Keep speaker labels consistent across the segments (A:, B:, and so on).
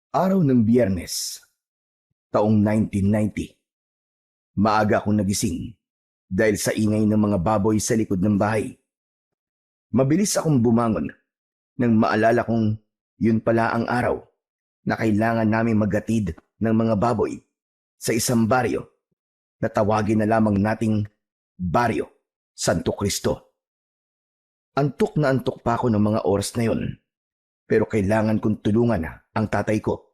A: Araw ng Biyernes, taong 1990. Maaga akong nagising dahil sa ingay ng mga baboy sa likod ng bahay. Mabilis akong bumangon nang maalala kong yun pala ang araw na kailangan namin maghatid ng mga baboy sa isang baryo na tawagin na lamang nating Baryo Santo Cristo. Antok na antok pa ako ng mga oras na yon, pero kailangan kong tulungan ang tatay ko.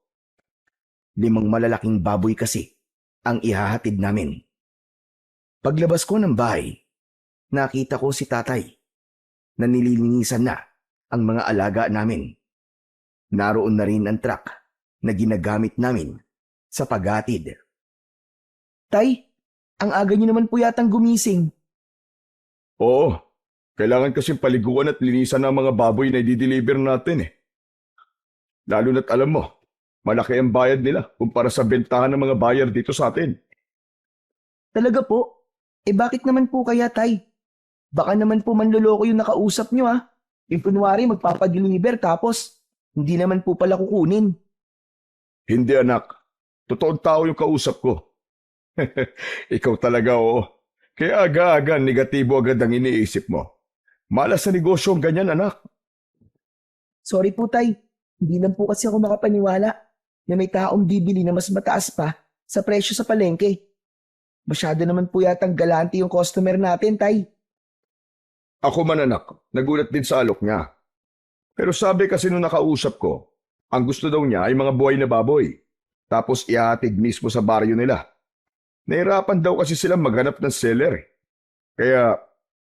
A: 5 malalaking baboy kasi ang ihahatid namin. Paglabas ko ng bahay, nakita ko si tatay na nililinisan na ang mga alaga namin. Naroon na rin ang truck na ginagamit namin sa paghatid. Tay, ang aga niyo naman po yatang gumising.
B: Oo, kailangan kasing paliguan at linisan ng mga baboy na i-deliver natin eh. Lalo na't alam mo, malaki ang bayad nila kumpara sa bentahan ng mga buyer dito sa atin.
A: Talaga po? Bakit naman po kaya, tay? Baka naman po manloloko yung nakausap niyo ah. Yung kunwari magpapadeliver tapos hindi naman po pala kukunin.
B: Hindi anak, totoong tao yung kausap ko. Ikaw talaga oo. Kaya aga-aga negatibo agad ang iniisip mo. Malas sa negosyo ang ganyan anak.
A: Sorry po, tay. Hindi lang po kasi ako makapaniwala na may taong bibili na mas mataas pa sa presyo sa palengke. Masyado naman po yatang galante yung customer natin, tay.
B: Ako man anak, nagulat din sa alok niya. Pero sabi kasi nung nakausap ko, ang gusto daw niya ay mga buhay na baboy. Tapos ihahatid mismo sa baryo nila. Nahirapan daw kasi silang maghanap ng seller eh. Kaya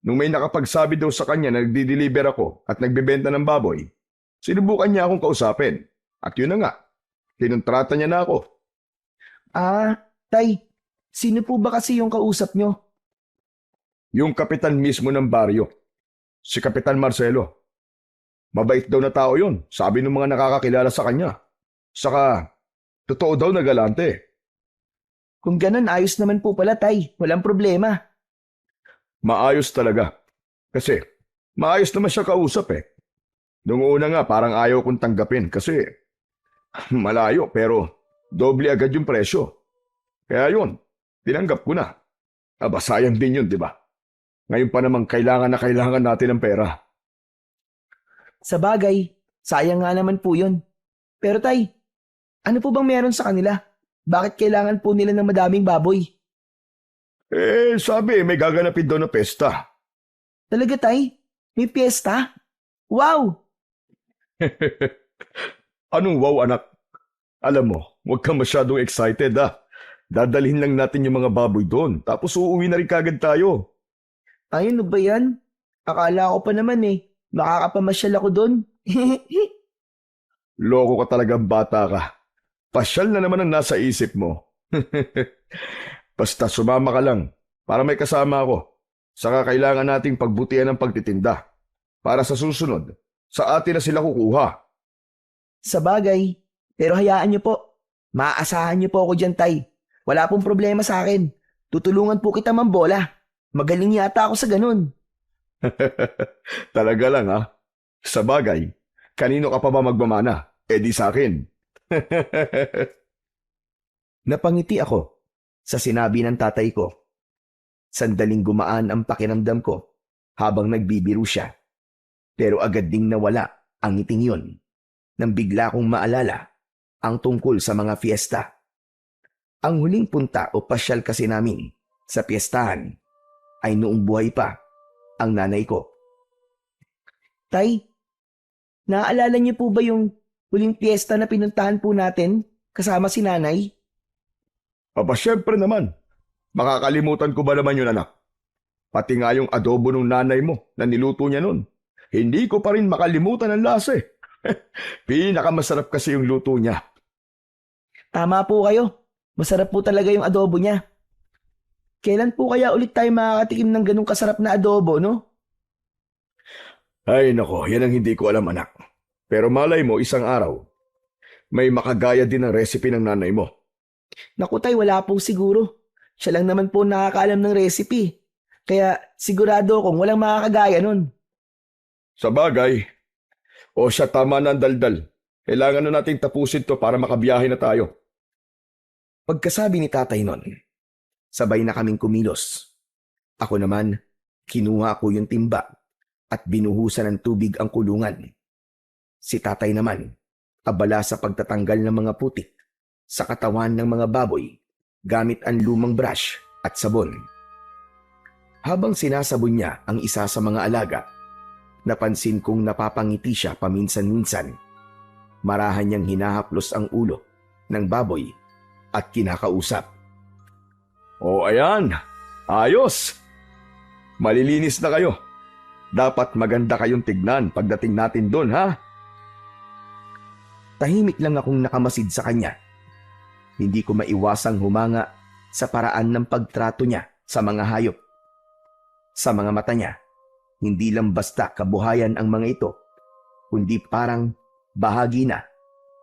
B: nung may nakapagsabi daw sa kanya na nagdi-deliver ako at nagbebenta ng baboy, sinubukan niya akong kausapin. At yun na nga, kinontrata niya na ako.
A: Ah, tay. Sino po ba kasi yung kausap nyo?
B: Yung kapitan mismo ng baryo, si Kapitan Marcelo. Mabait daw na tao yun, sabi ng mga nakakakilala sa kanya. Saka, totoo daw na galante.
A: Kung ganun, ayos naman po pala, tay. Walang problema.
B: Maayos talaga. Kasi, maayos naman siya kausap eh. Noong una nga parang ayaw kong tanggapin kasi malayo pero doble agad yung presyo. Kaya yun, tinanggap ko na. Aba, sayang din yun, di ba? Ngayon pa namang kailangan na kailangan natin ng pera.
A: Sa bagay, sayang nga naman po yun. Pero tay, ano po bang meron sa kanila? Bakit kailangan po nila ng madaming baboy?
B: Sabi, may gaganapin daw na pesta.
A: Talaga, tay? May piyesta? Wow!
B: Anong wow, anak? Alam mo, huwag kang masyadong excited ah. Dadalhin lang natin yung mga baboy doon, tapos uuwi na rin kagad tayo.
A: Ay, ano ba yan? Akala ko pa naman makakapamasyal ako doon.
B: Loko ka talagang bata ka. Pasyal na naman ang nasa isip mo. Basta sumama ka lang para may kasama ako. Saka kailangan nating pagbutihan ng pagtitinda. Para sa susunod, sa atin na sila kukuha.
A: Sa bagay, pero hayaan niyo po. Maaasahan niyo po ako dyan, tay. Wala pong problema sa akin. Tutulungan po kita mambola. Magaling yata ako sa ganun.
B: Talaga lang ha. Sa bagay, kanino ka pa ba magmamana? Di sa akin.
A: Napangiti ako sa sinabi ng tatay ko. Sandaling gumaan ang pakiramdam ko habang nagbibiro siya. Pero agad ding nawala ang ngiting yun nang bigla kong maalala ang tungkol sa mga fiesta. Ang huling punta o pasyal kasi namin sa piyestahan ay noong buhay pa ang nanay ko. Tay, naaalala niyo po ba yung huling piyesta na pinuntahan po natin kasama si nanay?
B: Aba, syempre naman. Makakalimutan ko ba naman yun, anak? Pati nga yung adobo ng nanay mo na niluto niya nun. Hindi ko pa rin makalimutan ang lasa eh. Pinakamasarap kasi yung luto niya.
A: Tama po kayo. Masarap po talaga yung adobo niya. Kailan po kaya ulit tayo makakatikim ng ganong kasarap na adobo, no?
B: Ay nako, yan ang hindi ko alam anak. Pero malay mo isang araw, may makagaya din ng recipe ng nanay mo.
A: Naku tay, wala po siguro. Siya lang naman po nakakaalam ng recipe. Kaya sigurado akong walang makakagaya nun.
B: Sa bagay, o siya tama na ang daldal. Kailangan na nating tapusin to para makabiyahe na tayo.
A: Pagkasabi ni tatay nun, sabay na kaming kumilos. Ako naman, kinuha ko yung timba at binuhusan ng tubig ang kulungan. Si tatay naman, abala sa pagtatanggal ng mga putik sa katawan ng mga baboy gamit ang lumang brush at sabon. Habang sinasabon niya ang isa sa mga alaga, napansin kong napapangiti siya paminsan-minsan. Marahan niyang hinahaplos ang ulo ng baboy at kinakausap.
B: O ayan, ayos! Malilinis na kayo. Dapat maganda kayong tignan pagdating natin doon, ha?
A: Tahimik lang akong nakamasid sa kanya. Hindi ko maiwasang humanga sa paraan ng pagtrato niya sa mga hayop. Sa mga mata niya, hindi lang basta kabuhayan ang mga ito, kundi parang bahagi na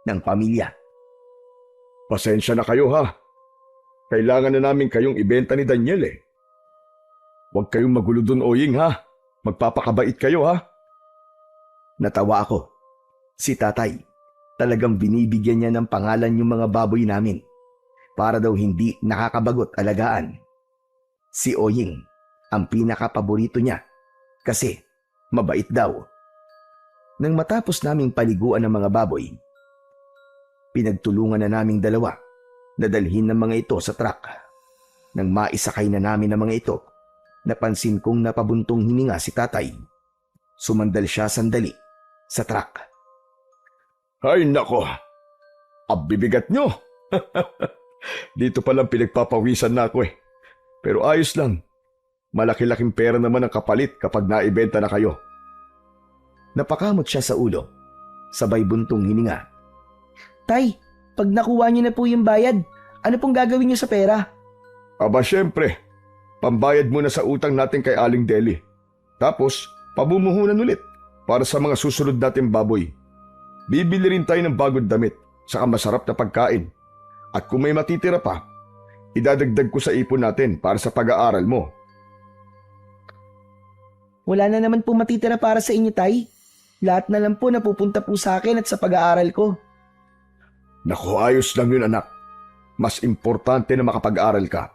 A: ng pamilya.
B: Pasensya na kayo, ha? Kailangan na namin kayong ibenta ni Daniel, eh. Huwag kayong magulo doon, Oying, ha? Magpapakabait kayo, ha?
A: Natawa ako. Si tatay, talagang binibigyan niya ng pangalan yung mga baboy namin para daw hindi nakakabagot alagaan. Si Oying ang pinakapaborito niya kasi mabait daw. Nang matapos naming paliguan ng mga baboy, pinagtulungan na naming dalawa na dalhin ng mga ito sa truck. Nang maisakay na namin ng mga ito, napansin kong napabuntong hininga si tatay. Sumandal siya sandali sa truck.
B: Ay, nako! Abibigat nyo! Dito palang pinagpapawisan na ako, eh. Pero ayos lang. Malaki-laking pera naman ang kapalit kapag naibenta na kayo.
A: Napakamot siya sa ulo, sabay buntong hininga. Tay, pag nakuha niyo na po yung bayad, ano pong gagawin niyo sa pera?
B: Aba, syempre. Pambayad muna sa utang natin kay Aling Deli. Tapos, pabumuhunan ulit para sa mga susunod nating baboy. Bibili rin tayo ng bagong damit, saka masarap na pagkain. At kung may matitira pa, idadagdag ko sa ipon natin para sa pag-aaral mo.
A: Wala na naman po matitira para sa inyo, tay. Lahat na lang po napupunta po sa akin at sa pag-aaral ko.
B: Naku, ayos lang yun, anak. Mas importante na makapag-aral ka.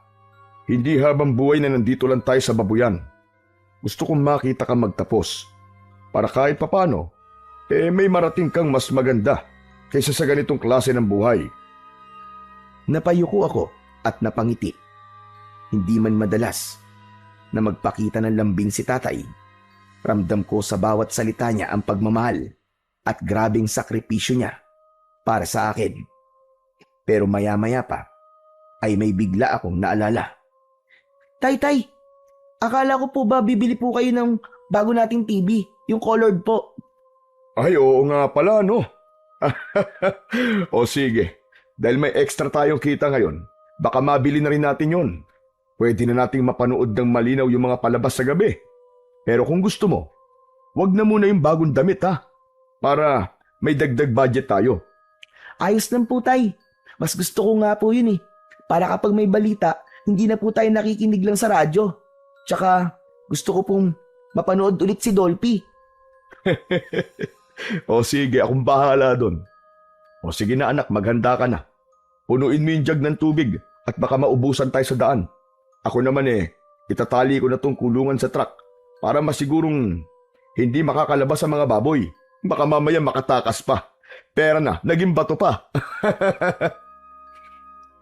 B: Hindi habang buhay na nandito lang tayo sa babuyan. Gusto kong makita kang magtapos. Para kahit papano, may marating kang mas maganda kaysa sa ganitong klase ng buhay.
A: Napayuko ako at napangiti. Hindi man madalas na magpakita ng lambing si tatay. Ramdam ko sa bawat salita niya ang pagmamahal at grabing sakripisyo niya para sa akin. Pero maya-maya pa ay may bigla akong naalala. Tay, akala ko po ba bibili po kayo ng bago nating TV, yung colored po?
B: Ay, oo nga pala, no? O sige, dahil may extra tayong kita ngayon, baka mabili na rin natin yon. Pwede na nating mapanood ng malinaw yung mga palabas sa gabi. Pero kung gusto mo, wag na muna yung bagong damit, ha? Para may dagdag budget tayo.
A: Ayos lang po, tay. Mas gusto ko nga po yun, eh. Para kapag may balita, hindi na po tayo nakikinig lang sa radyo. Tsaka gusto ko pong mapanood ulit si Dolphy.
B: O sige, akong bahala doon. O sige na anak, maghanda ka na. Punuin mo yung jug ng tubig at baka maubusan tayo sa daan. Ako naman itatali ko na tong kulungan sa truck para masigurong hindi makakalabas ang mga baboy. Baka mamaya makatakas pa. Pera na, naging bato pa.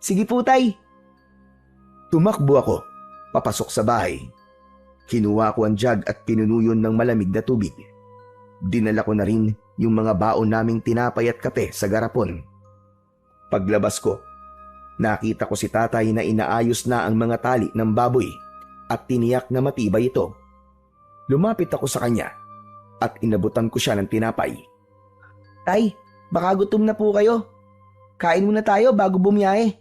A: Sige po, tay. Tumakbo ako, papasok sa bahay. Kinuha ko ang jug at pinunuyon ng malamig na tubig. Dinala ko na rin yung mga baon naming tinapay at kape sa garapon. Paglabas ko, nakita ko si tatay na inaayos na ang mga tali ng baboy at tiniyak na matibay ito. Lumapit ako sa kanya at inabutan ko siya ng tinapay. Tay, baka gutom na po kayo. Kain muna tayo bago bumiyahe.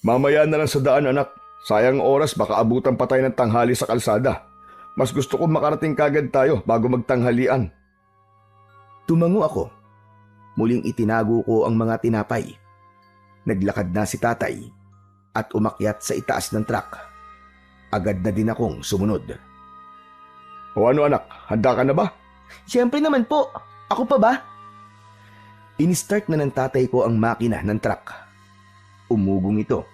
B: Mamaya na lang sa daan, anak. Sayang oras, baka abutan pa tayo ng tanghali sa kalsada. Mas gusto kong makarating kagad tayo bago magtanghalian. Tumango ako. Muling itinago ko ang mga tinapay. Naglakad na si tatay at umakyat sa itaas ng truck. Agad na din akong sumunod. O ano anak, handa ka na ba?
A: Siyempre naman po. Ako pa ba? Inistart na ng tatay ko ang makina ng truck. Umugong ito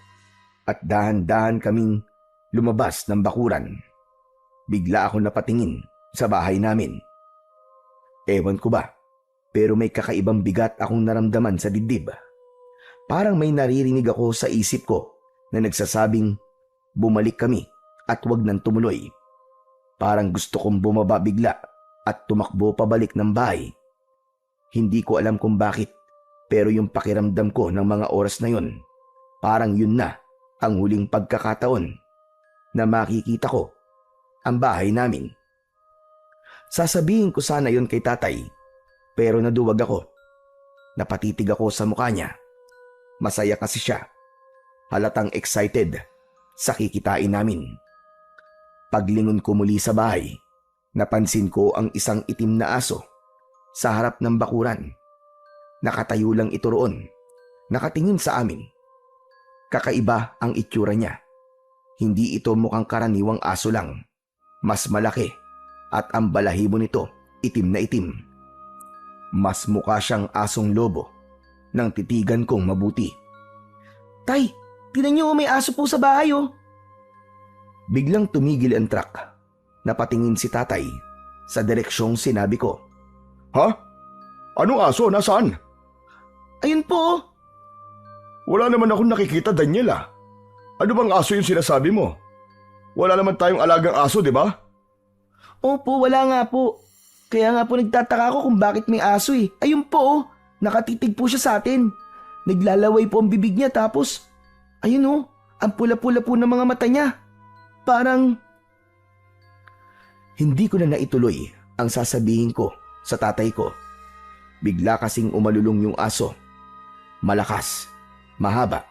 A: at dahan-dahan kaming lumabas ng bakuran. Bigla ako napatingin sa bahay namin. Ewan ko ba, pero may kakaibang bigat akong naramdaman sa dibdib. Parang may naririnig ako sa isip ko na nagsasabing bumalik kami at wag nang tumuloy. Parang gusto kong bumaba bigla at tumakbo pabalik ng bahay. Hindi ko alam kung bakit, pero yung pakiramdam ko ng mga oras na yun, parang yun na ang huling pagkakataon na makikita ko ang bahay namin. Sasabihin ko sana yun kay tatay, pero naduwag ako. Napatitig ako sa mukha niya. Masaya kasi siya. Halatang excited sa kikitain namin. Paglingon ko muli sa bahay, napansin ko ang isang itim na aso sa harap ng bakuran. Nakatayo lang ito roon, nakatingin sa amin. Kakaiba ang itsura niya. Hindi ito mukhang karaniwang aso lang. Mas malaki at ang balahibo nito itim na itim. Mas mukha siyang asong lobo nang titigan kong mabuti. Tay, tinan niyo may aso po sa bahay oh. Biglang tumigil ang truck. Napatingin si tatay sa direksyong sinabi ko.
B: Ha? Anong aso? Nasaan?
A: Ayun po oh.
B: Wala naman akong nakikita, Daniela. Ano bang aso yung sinasabi mo? Wala naman tayong alagang aso, di ba?
A: Opo, wala nga po. Kaya nga po nagtataka ako kung bakit may aso eh. Ayun po oh, nakatitig po siya sa atin. Naglalaway po ang bibig niya tapos, ayun oh, ang pula-pula po ng mga mata niya. Parang... Hindi ko na naituloy ang sasabihin ko sa tatay ko. Bigla kasing umalulong yung aso. Malakas, mahaba,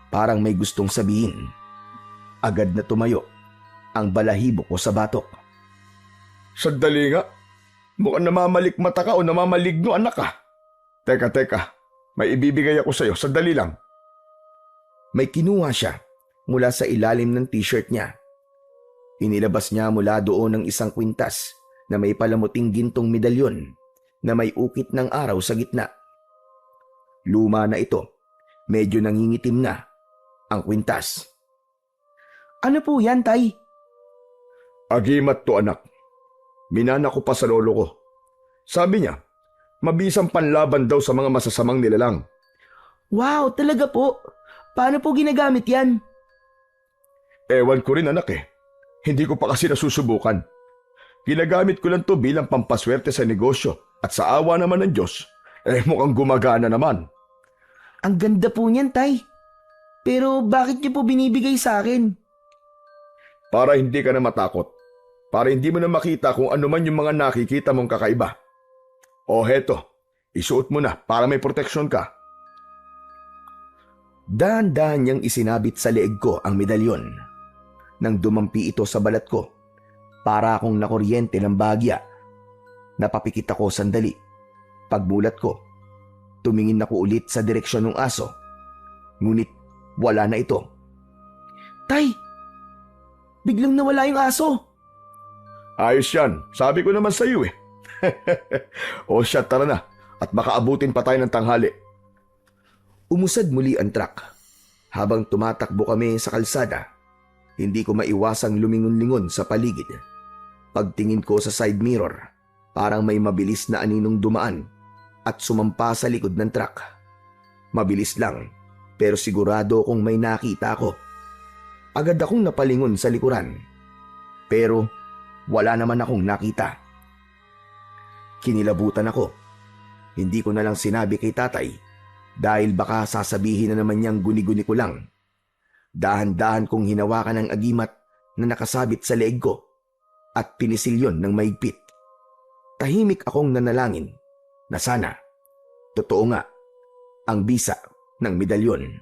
A: parang may gustong sabihin. Agad na tumayo ang balahibo ko sa batok.
B: Sandali nga. Mukhang namamalikmata ka o namamaligno, anak ka. Teka. May ibibigay ako sa'yo. Sandali lang.
A: May kinuha siya mula sa ilalim ng t-shirt niya. Inilabas niya mula doon ng isang kwintas na may palamuting gintong medalyon na may ukit ng araw sa gitna. Luma na ito. Medyo nangingitim na ang kwintas. Ano po yan, tay?
B: Agimat to, anak. Minana ko pa sa lolo ko. Sabi niya, mabisang panlaban daw sa mga masasamang nilalang.
A: Wow, talaga po? Paano po ginagamit yan?
B: Ewan ko rin, anak eh. Hindi ko pa kasi nasusubukan. Ginagamit ko lang to bilang pampaswerte sa negosyo at sa awa naman ng Diyos, mukhang gumagana naman.
A: Ang ganda po niyan, tay. Pero bakit niyo po binibigay sa akin?
B: Para hindi ka na matakot. Para hindi mo na makita kung ano man yung mga nakikita mong kakaiba. O heto, isuot mo na para may proteksyon ka. Dahan-dahan niyang isinabit sa leeg ko ang medalyon. Nang dumampi ito sa balat ko, para akong nakuryente ng bagya. Napapikit ako sandali. Pagmulat ko, tumingin ako ulit sa direksyon ng aso. Ngunit wala na ito. Tay! Biglang nawala yung aso. Ayos yan. Sabi ko naman sa iyo eh. O siya, tara na. At baka abutin pa tayo ng tanghali. Umusad muli ang truck. Habang tumatakbo kami sa kalsada, hindi ko maiwasang lumingon-lingon sa paligid. Pagtingin ko sa side mirror, parang may mabilis na aninong dumaan at sumampa sa likod ng truck. Mabilis lang, pero sigurado kung may nakita ako. Agad akong napalingon sa likuran. Pero wala naman akong nakita. Kinilabutan ako. Hindi ko na lang sinabi kay tatay dahil baka sasabihin na naman niyang guni-guni ko lang. Dahan-dahan kong hinawakan ang agimat na nakasabit sa leeg ko at pinisil yon ng maigpit. Tahimik akong nanalangin na sana, totoo nga, ang bisa ng medalyon.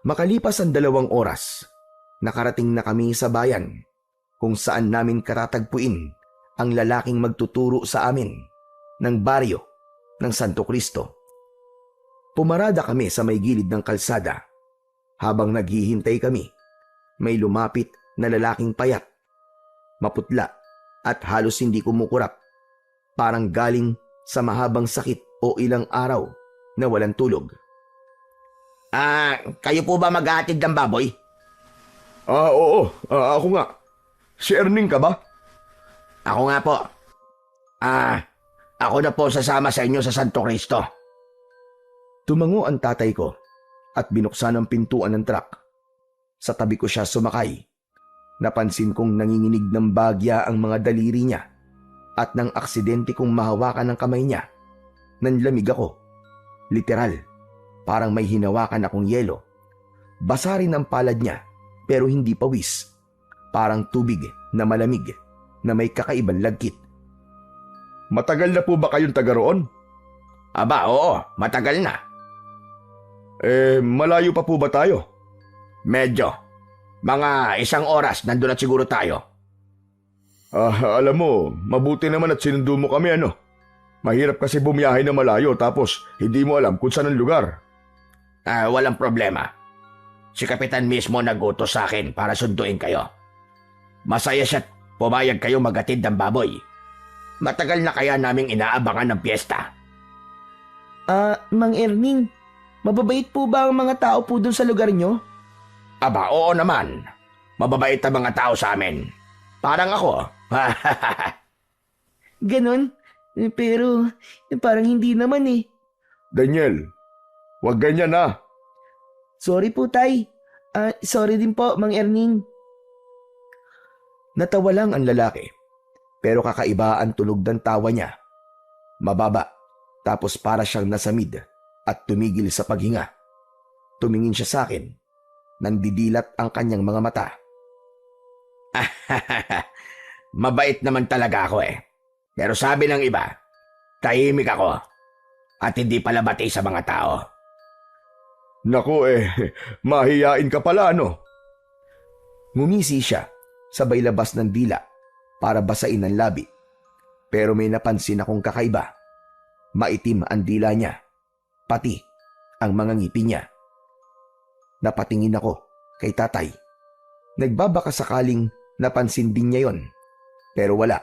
B: Makalipas ang 2 oras, nakarating na kami sa bayan kung saan namin katatagpuin ang lalaking magtuturo sa amin ng baryo ng Santo Cristo. Pumarada kami sa may gilid ng kalsada. Habang naghihintay kami, may lumapit na lalaking payat, maputla at halos hindi kumukurap. Parang galing sa mahabang sakit
A: o ilang araw na walang tulog. Kayo po ba maghahatid ng baboy?
B: Oo. Ako nga. Si Erning ka ba?
A: Ako nga po. Ako na po sasama sa inyo sa Santo Cristo. Tumango ang tatay ko at binuksan ang pintuan ng truck. Sa tabi ko siya sumakay. Napansin kong nanginginig ng bagya ang mga daliri niya at nang aksidente kong mahawakan ang kamay niya, nanlamig ako. Literal, parang may hinawakan akong yelo. Basa rin ang palad niya pero hindi pawis. Parang tubig na malamig na may kakaibang lagkit.
B: Matagal na po ba kayong taga roon?
A: Aba, oo, matagal na.
B: Malayo pa po ba tayo?
A: Medyo. Mga 1 oras nandun na siguro tayo.
B: Alam mo, mabuti naman at sinundo mo kami ano. Mahirap kasi bumiyahe na malayo tapos hindi mo alam kung saan ang lugar.
A: Walang problema. Si Kapitan mismo nagutos sa akin para sunduin kayo. Masaya siya't pumayag kayo maghatid ng baboy. Matagal na kaya naming inaabangan ng piyesta.
C: Mang Erning, mababait po ba ang mga tao po dun sa lugar nyo?
A: Aba, oo naman. Mababait ang mga tao sa amin. Parang ako.
C: Ganon? Pero parang hindi naman eh.
B: Daniel, wag ganyan na.
C: Sorry po, Tay. Sorry din po, Mang Erning.
A: Natawa lang ang lalaki. Pero kakaiba ang tunog ng tawa niya. Mababa, tapos para siyang nasamid at tumigil sa paghinga. Tumingin siya sa akin. Nandidilat ang kanyang mga mata. Mabait naman talaga ako eh. Pero sabi ng iba, tahimik ako at hindi pala bati sa mga tao.
B: Naku mahiyain ka pala ano?
A: Ngumisi siya, sabay labas ng dila para basain ang labi. Pero may napansin akong kakaiba. Maitim ang dila niya, pati ang mga ngipin niya. Napatingin ako kay tatay. Nagbabaka sakaling napansin din niya yon. Pero wala.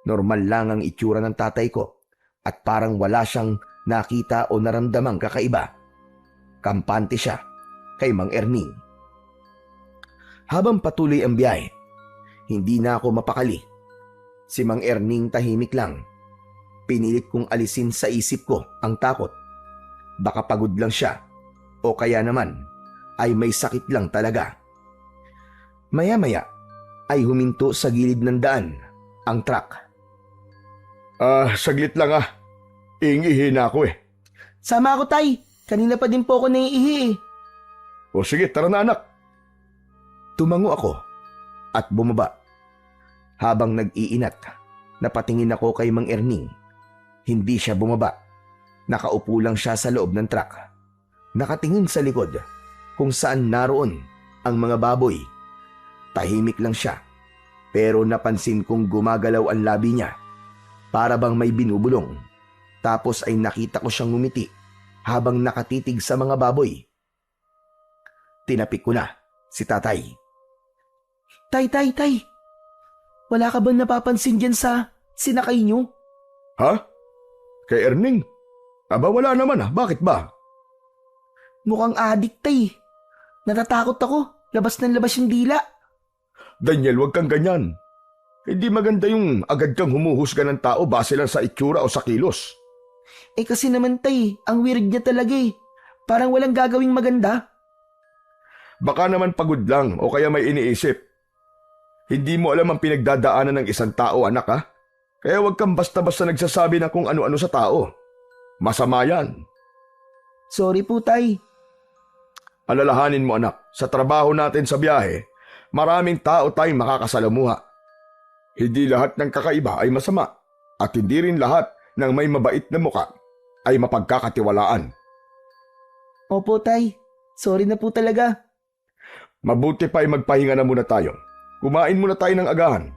A: Normal lang ang itsura ng tatay ko at parang wala siyang nakita o naramdamang kakaiba. Kampante siya kay Mang Erning. Habang patuloy ang biyahe, hindi na ako mapakali. Si Mang Erning tahimik lang. Pinilit kong alisin sa isip ko ang takot. Baka pagod lang siya o kaya naman ay may sakit lang talaga. Maya-maya ay huminto sa gilid ng daan ang truck.
B: Saglit lang Iingihin na ako
C: Sama ako, Tay. Kanina pa din po ako naiihi eh.
B: O sige, tara na anak.
A: Tumango ako at bumaba. Habang nag-iinat, napatingin ako kay Mang Erning. Hindi siya bumaba. Nakaupo lang siya sa loob ng truck. Nakatingin sa likod kung saan naroon ang mga baboy. Tahimik lang siya. Pero napansin kong gumagalaw ang labi niya. Para bang may binubulong. Tapos ay nakita ko siyang ngumiti habang nakatitig sa mga baboy. Tinapik ko na si tatay.
C: Tay. Wala ka bang napapansin dyan sa sinakay nyo?
B: Ha? Kay Erning? Aba wala naman Bakit ba?
C: Mukhang adik, Tay. Natatakot ako. Labas ng labas yung dila.
B: Daniel, wag kang ganyan. Hindi maganda yung agad kang humuhusga ng tao base lang sa itsura o sa kilos.
C: Kasi naman, Tay, ang weird niya talaga eh. Parang walang gagawing maganda.
B: Baka naman pagod lang o kaya may iniisip. Hindi mo alam ang pinagdadaanan ng isang tao, anak Kaya wag kang basta-basta nagsasabi ng kung ano-ano sa tao. Masama yan.
C: Sorry po, Tay.
B: Alalahanin mo anak, sa trabaho natin sa biyahe, maraming tao tayong makakasalamuha. Hindi lahat ng kakaiba ay masama at hindi rin lahat ng may mabait na muka ay mapagkakatiwalaan.
C: Opo, Tay. Sorry na po talaga.
B: Mabuti pa ay magpahinga na muna tayo. Kumain muna tayo ng agahan.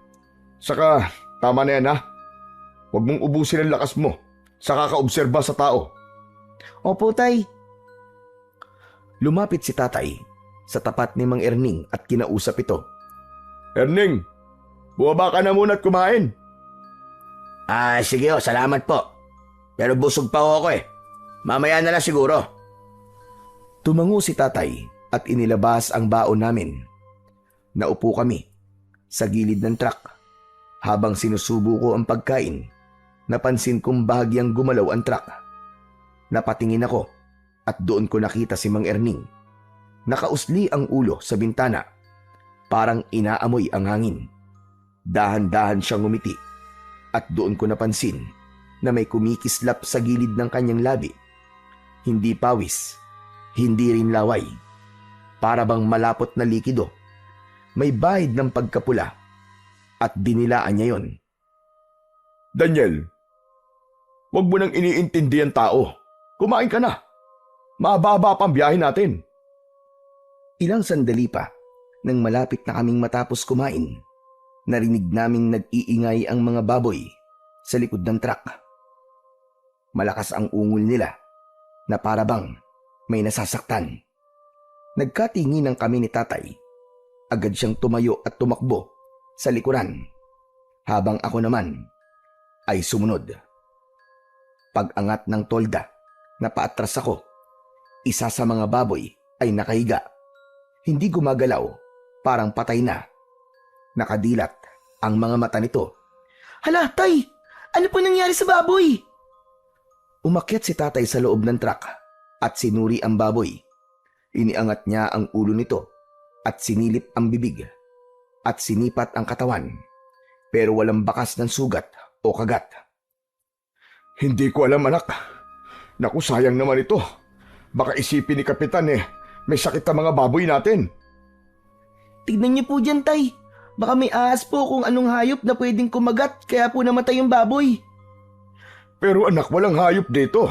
B: Saka, tama na yan Huwag mong ubusin ang lakas mo sa kakaobserba sa tao.
C: Opo, Tay.
A: Lumapit si tatay sa tapat ni Mang Erning at kinausap ito.
B: Erning, bumaba ka na muna at kumain.
A: Sige salamat po. Pero busog pa ako eh. Mamaya na lang siguro. Tumango si tatay at inilabas ang baon namin. Naupo kami sa gilid ng truck. Habang sinusubo ko ang pagkain, napansin kong bahagyang gumalaw ang truck. Napatingin ako at doon ko nakita si Mang Erning. Nakausli ang ulo sa bintana. Parang inaamoy ang hangin. Dahan-dahan siyang ngumiti at doon ko napansin na may kumikislap sa gilid ng kanyang labi. Hindi pawis, hindi rin laway. Para bang malapot na likido. May bahid ng pagkapula at dinilaan niya yon.
B: Daniel, wag mo nang iniintindi ang tao. Kumain ka na. Mababa pang biyahe natin.
A: Ilang sandali pa, nang malapit na kaming matapos kumain, narinig naming nag-iingay ang mga baboy sa likod ng truck. Malakas ang ungol nila na para bang may nasasaktan. Nagkatinginan kami ni tatay. Agad siyang tumayo at tumakbo sa likuran, habang ako naman ay sumunod. Pag-angat ng tolda na paatras ako, isa sa mga baboy ay nakahiga. Hindi gumagalaw, parang patay na. Nakadilat ang mga mata nito.
C: Hala, tay! Ano po nangyari sa baboy?
A: Umakyat si tatay sa loob ng truck at sinuri ang baboy. Iniangat niya ang ulo nito at sinilip ang bibig at sinipat ang katawan, pero walang bakas ng sugat o kagat.
B: Hindi ko alam, anak. Naku, sayang naman ito. Baka isipin ni Kapitan may sakit ang mga baboy natin.
C: Tignan niyo po dyan, tay. Baka may ahas po kung anong hayop na pwedeng kumagat kaya po namatay yung baboy.
B: Pero anak, walang hayop dito.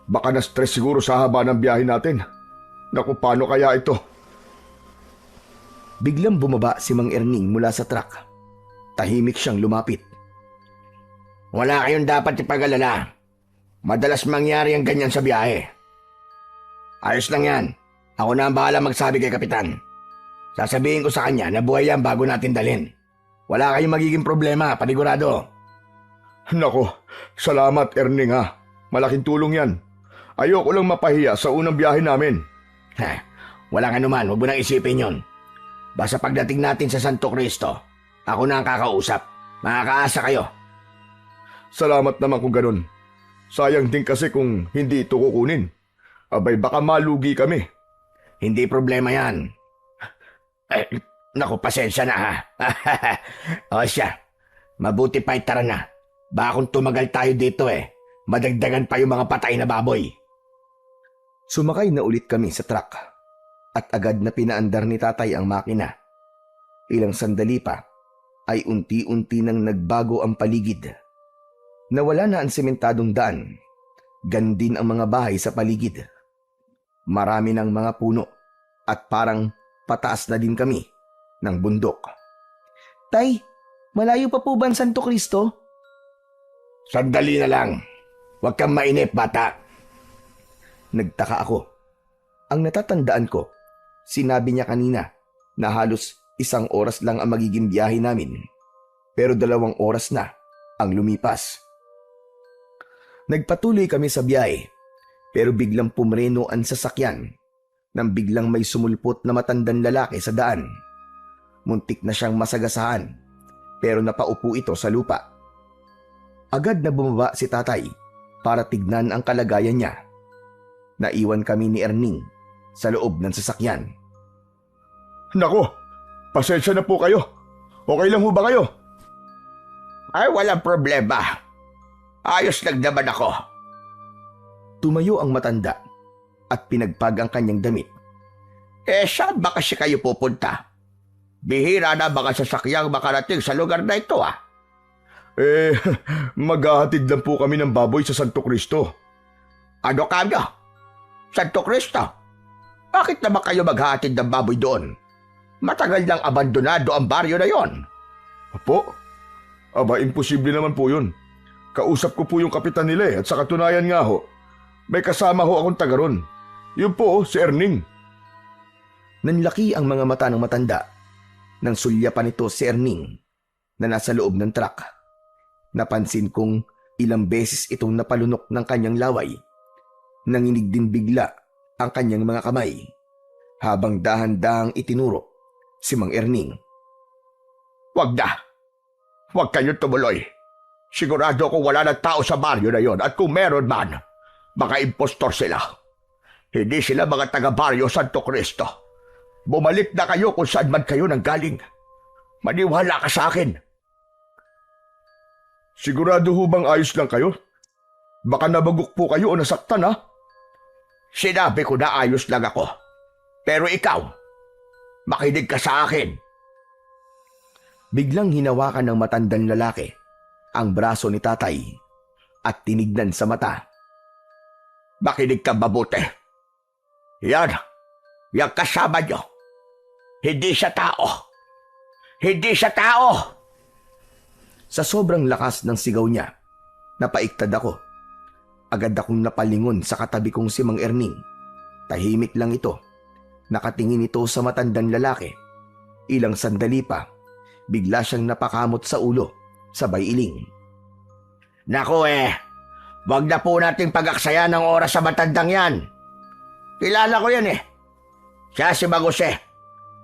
B: Baka na-stress siguro sa haba ng biyahe natin. Naku, paano kaya ito?
A: Biglang bumaba si Mang Erning mula sa truck. Tahimik siyang lumapit. Wala kayong dapat ipag-alala. Madalas mangyari ang ganyan sa biyahe. Ayos lang yan. Ako na ang bahala magsabi kay Kapitan. Sasabihin ko sa kanya na buhay yan bago natin dalhin. Wala kayong magiging problema, panigurado.
B: Naku, salamat Erning ha. Malaking tulong yan. Ayoko lang mapahiya sa unang biyahe namin.
A: Walang anuman, huwag mo nang isipin yon. Basta pagdating natin sa Santo Cristo, ako na ang kakausap. Makakaasa kayo.
B: Salamat naman kung ganun. Sayang din kasi kung hindi ito kukunin. Abay, baka malugi kami.
A: Hindi problema yan. Naku, pasensya na ha. O siya, mabuti pa tara na. Baka kung tumagal tayo dito madagdagan pa yung mga patay na baboy. Sumakay na ulit kami sa truck at agad na pinaandar ni tatay ang makina. Ilang sandali pa ay unti-unti nang nagbago ang paligid. Nawala na ang sementadong daan. Gan din ang mga bahay sa paligid. Marami ng mga puno at parang pataas na din kami ng bundok.
C: Tay, malayo pa po ba ang Santo Cristo?
A: Sandali na lang. Huwag kang mainip, bata. Nagtaka ako. Ang natatandaan ko, sinabi niya kanina na halos 1 oras lang ang magiging biyahe namin. Pero 2 oras na ang lumipas. Nagpatuloy kami sa biyahe, pero biglang pumreno ang sasakyan nang biglang may sumulpot na matandang lalaki sa daan. Muntik na siyang masagasahan, pero napaupo ito sa lupa. Agad na bumaba si tatay para tignan ang kalagayan niya. Naiwan kami ni Erning sa loob ng sasakyan.
B: Naku, pasensya na po kayo. Okay lang ho ba kayo?
A: Ay, walang problema. Ayos lang naman ako. Tumayo ang matanda at pinagpag ang kanyang damit. Saan ba kasi kayo pupunta? Bihira na mga sasakyang makarating sa lugar na ito
B: Maghahatid lang po kami ng baboy sa Santo Cristo.
A: Ano kanya? Santo Cristo? Bakit naman kayo maghahatid ng baboy doon? Matagal nang abandonado ang baryo na yon.
B: Apo? Aba, imposible naman po yun. Kausap ko po yung kapitan nila at sa katunayan nga ho, may kasama ho akong taga ron. Yun po, si Erning.
A: Nanlaki ang mga mata ng matanda nang sulyapan nito si Erning na nasa loob ng truck. Napansin kong Ilang beses itong napalunok ng kanyang laway. Nanginig din bigla ang kanyang mga kamay habang dahan-dahang itinuro si Mang Erning.
B: Wag na. Huwag kayo tumuloy. Sigurado kung wala ng tao sa baryo na yon at kung meron man, mga impostor sila. Hindi sila mga taga-baryo Santo Cristo. Bumalik na kayo kung saan man kayo nanggaling. Maniwala ka sa akin. Sigurado ho bang ayos lang kayo? Baka nabagok po kayo o nasaktan ha? Sinabi ko na ayos lang ako. Pero ikaw, makinig ka sa akin.
A: Biglang hinawakan ng matandang lalaki ang braso ni tatay at tinignan sa mata.
B: Makinig ka mabuti. Yan kasama nyo. Hindi siya tao. Hindi siya tao!
A: Sa sobrang lakas ng sigaw niya, napaiktad ako. Agad akong napalingon sa katabi kong si Mang Erning. Tahimik lang ito. Nakatingin ito sa matandang lalaki. Ilang sandali pa, bigla siyang napakamot sa ulo, sabay iling.
B: Naku wag na po nating pag-aksaya ng oras sa matandang yan. Kilala ko yan Siya si Mang Jose.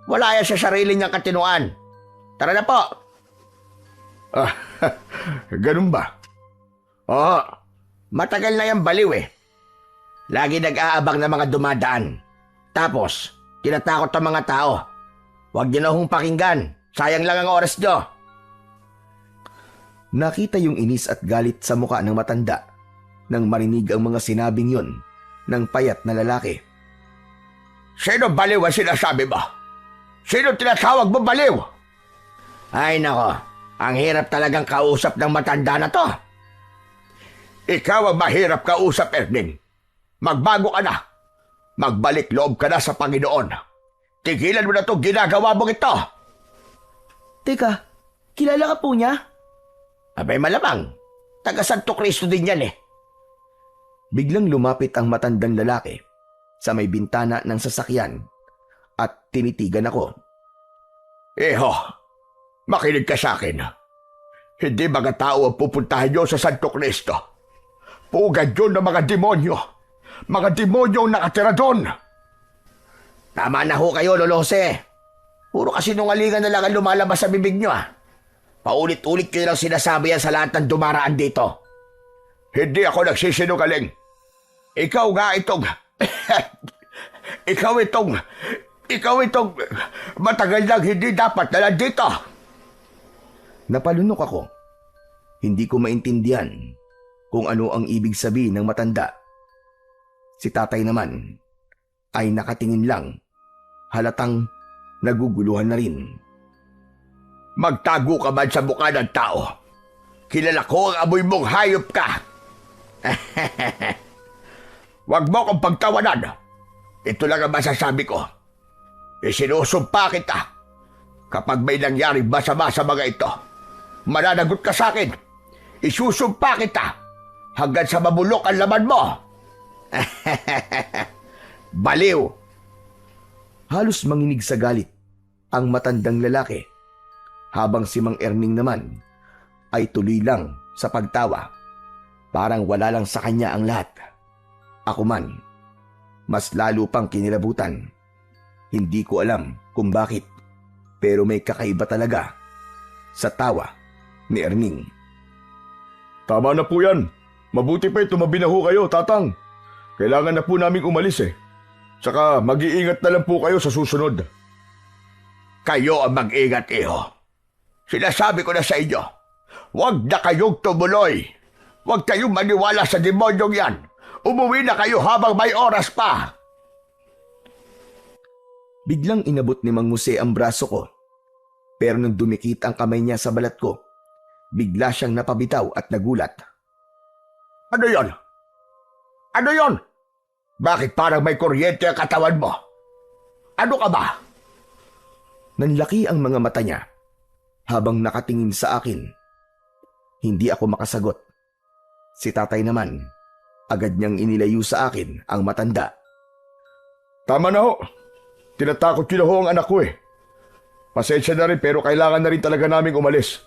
B: Wala yan sa sarili niyang katinuan. Tara na po. Ganun ba? Oo. Matagal na yan baliw Lagi nag-aabang ng mga dumadaan. Tapos, tinatakot ang mga tao. Huwag niyo na hong pakinggan. Sayang lang ang oras niyo.
A: Nakita yung inis at galit sa muka ng matanda nang marinig ang mga sinabing yon ng payat na lalaki.
B: Sino baliw ang sinasabi mo? Sino tinatawag mo baliw? Ay nako, ang hirap talagang kausap ng matanda na to. Ikaw ang mahirap kausap, Erning. Magbago ka na. Magbalik loob ka na sa Panginoon. Tigilan mo na itong ginagawa mong ito.
C: Teka, kilala ka po niya?
B: Abay malamang, taga Santo Cristo din yan
A: Biglang lumapit ang matandang lalaki sa may bintana ng sasakyan at tinitigan ako.
B: Eho, makinig ka sa akin. Hindi mga tao ang pupuntahan nyo sa Santo Cristo. Pugad yun ng mga demonyo. Mga demonyong nakatira doon. Tama na ho kayo, Lolo Jose. Puro kasinungalingan na lang ang lumalabas sa bibig nyo Paulit-ulit kayo lang sinasabi yan sa lahat ng dumaraan dito. Hindi ako nagsisinungaling. Ikaw nga itong... Ikaw itong matagal nang hindi dapat na nandito.
A: Napalunok ako. Hindi ko maintindihan kung ano ang ibig sabihin ng matanda. Si tatay naman ay nakatingin lang, halatang naguguluhan na rin.
B: Magtago ka man sa mukha ng tao. Kilala ko ang amoy mong hayop ka. Huwag mo akong pagtawanan. Ito lang ang masasabi ko. Isinusumpa kita. Kapag may nangyaring masama sa mga ito, mananagot ka sa akin. Isusumpa kita hanggang sa mabulok ang laman mo. Baliw!
A: Halos manginig sa galit ang matandang lalaki, habang si Mang Erning naman ay tuloy lang sa pagtawa. Parang wala lang sa kanya ang lahat. Ako man, mas lalo pang kinilabutan. Hindi ko alam kung bakit, pero may kakaiba talaga sa tawa ni Erning.
B: Tama na po yan. Mabuti pa tumabi na ho kayo, Tatang. Kailangan na po naming umalis Saka mag-iingat na lang po kayo sa susunod. Kayo ang mag-ingat, iho. Sinasabi ko na sa inyo, huwag na kayong tumuloy. Huwag kayong maniwala sa demonyong yan. Umuwi na kayo habang may oras pa.
A: Biglang inabot ni Mang Jose ang braso ko. Pero nang dumikit ang kamay niya sa balat ko, bigla siyang napabitaw at nagulat.
B: Ano yon? Ano yon? Bakit parang may kuryente ang katawan mo? Ano ka ba?
A: Nanlaki ang mga mata niya habang nakatingin sa akin. Hindi ako makasagot. Si tatay naman, agad niyang inilayo sa akin ang matanda.
B: Tama na ho. Tinatakot yun na ho ang anak ko Pasensya na rin pero kailangan na rin talaga naming umalis.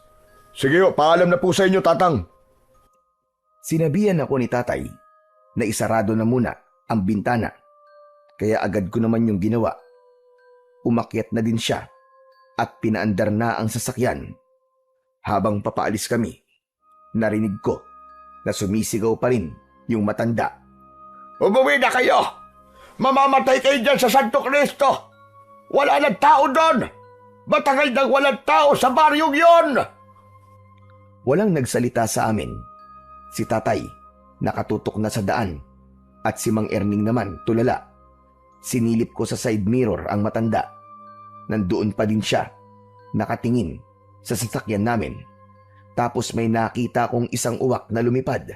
B: Sige ho, paalam na po sa inyo, Tatang.
A: Sinabihan ako ni tatay na isarado na muna ang bintana, kaya agad ko naman yung ginawa. Umakyat na din siya at pinaandar na ang sasakyan. Habang papaalis kami, narinig ko na sumisigaw pa rin yung matanda.
B: Umuwi na kayo! Mamamatay kayo dyan sa Santo Cristo! Wala nang tao doon! Matagal nang walang tao sa baryong yon!
A: Walang nagsalita sa amin. Si tatay, nakatutok na sa daan, at si Mang Erning naman tulala. Sinilip ko sa side mirror ang matanda. Nandoon pa din siya, nakatingin sa sasakyan namin. Tapos may nakita kong isang uwak na lumipad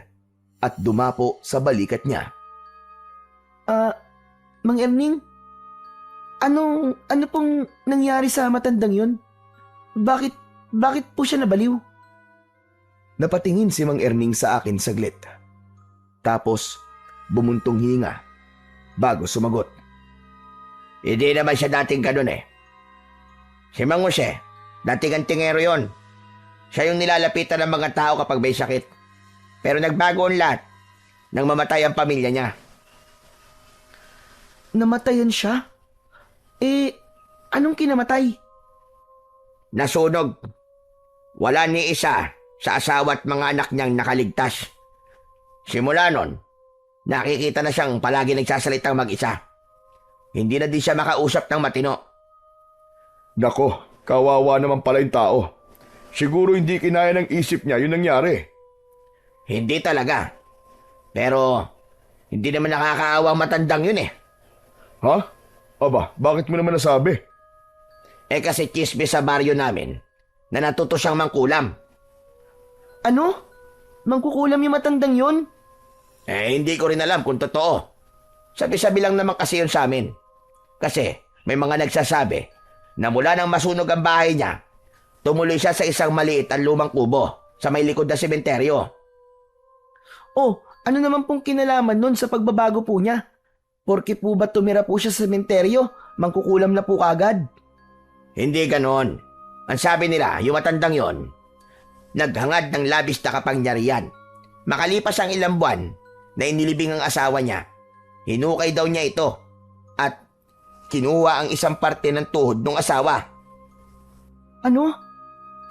A: at dumapo sa balikat niya.
C: Mang Erning, ano pong nangyari sa matandang yun? Bakit po siya nabaliw?
A: Napatingin si Mang Erning sa akin saglit. Tapos bumuntong hinga bago sumagot.
D: Hindi naman siya dating ganun eh. Si Mang Jose, dating ang tingero yon. Siya yung nilalapitan ng mga tao kapag may sakit. Pero nagbago ang lahat nang mamatay ang pamilya niya.
C: Namatayan siya? Anong kinamatay?
D: Nasunog. Wala ni isa sa asawa at mga anak niyang nakaligtas. Simula nun, nakikita na siyang palagi nagsasalitang mag-isa. Hindi na din siya makausap ng matino.
B: Nako, kawawa naman pala yung tao. Siguro hindi kinaya ng isip niya yung nangyari.
D: Hindi talaga. Pero, hindi naman nakakaawang matandang yun eh.
B: Ha? Aba, bakit mo naman nasabi?
D: Kasi chismis sa baryo namin na natuto siyang mangkulam.
C: Ano? Mangkukulam yung matandang yun?
D: Hindi ko rin alam kung totoo. Sabi-sabi lang naman kasi yun sa amin. Kasi may mga nagsasabi na mula nang masunog ang bahay niya, tumuloy siya sa isang maliit at lumang kubo sa may likod na sementeryo.
C: Oh, ano naman pong kinalaman nun sa pagbabago po niya? Porke po ba tumira po siya sa sementeryo, mangkukulam na po kagad?
D: Hindi ganon. Ang sabi nila, yung matandang yon, naghangad ng labis na kapangyarihan. Makalipas ang ilang buwan na inilibing ang asawa niya, hinukay daw niya ito at kinuha ang isang parte ng tuhod ng asawa.
C: Ano?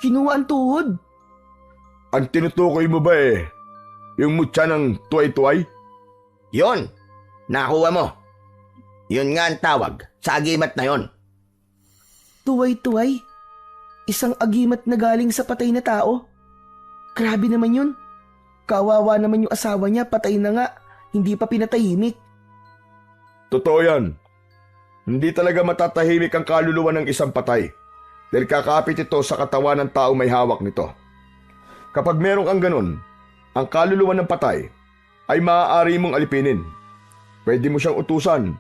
C: Kinuha ang tuhod?
B: Ang tinutukoy mo ba yung mutya ng tuway-tuway?
D: Yon, nakuha mo. Yun nga ang tawag sa agimat na yon.
C: Tuway-tuway? Isang agimat na galing sa patay na tao? Grabe naman yun. Kawawa naman yung asawa niya, patay na nga, hindi pa pinatahimik.
B: Totoo yan. Hindi talaga matatahimik ang kaluluwa ng isang patay dahil kakapit ito sa katawan ng tao may hawak nito. Kapag merong ang ganun, ang kaluluwa ng patay ay maaari mong alipinin. Pwede mo siyang utusan,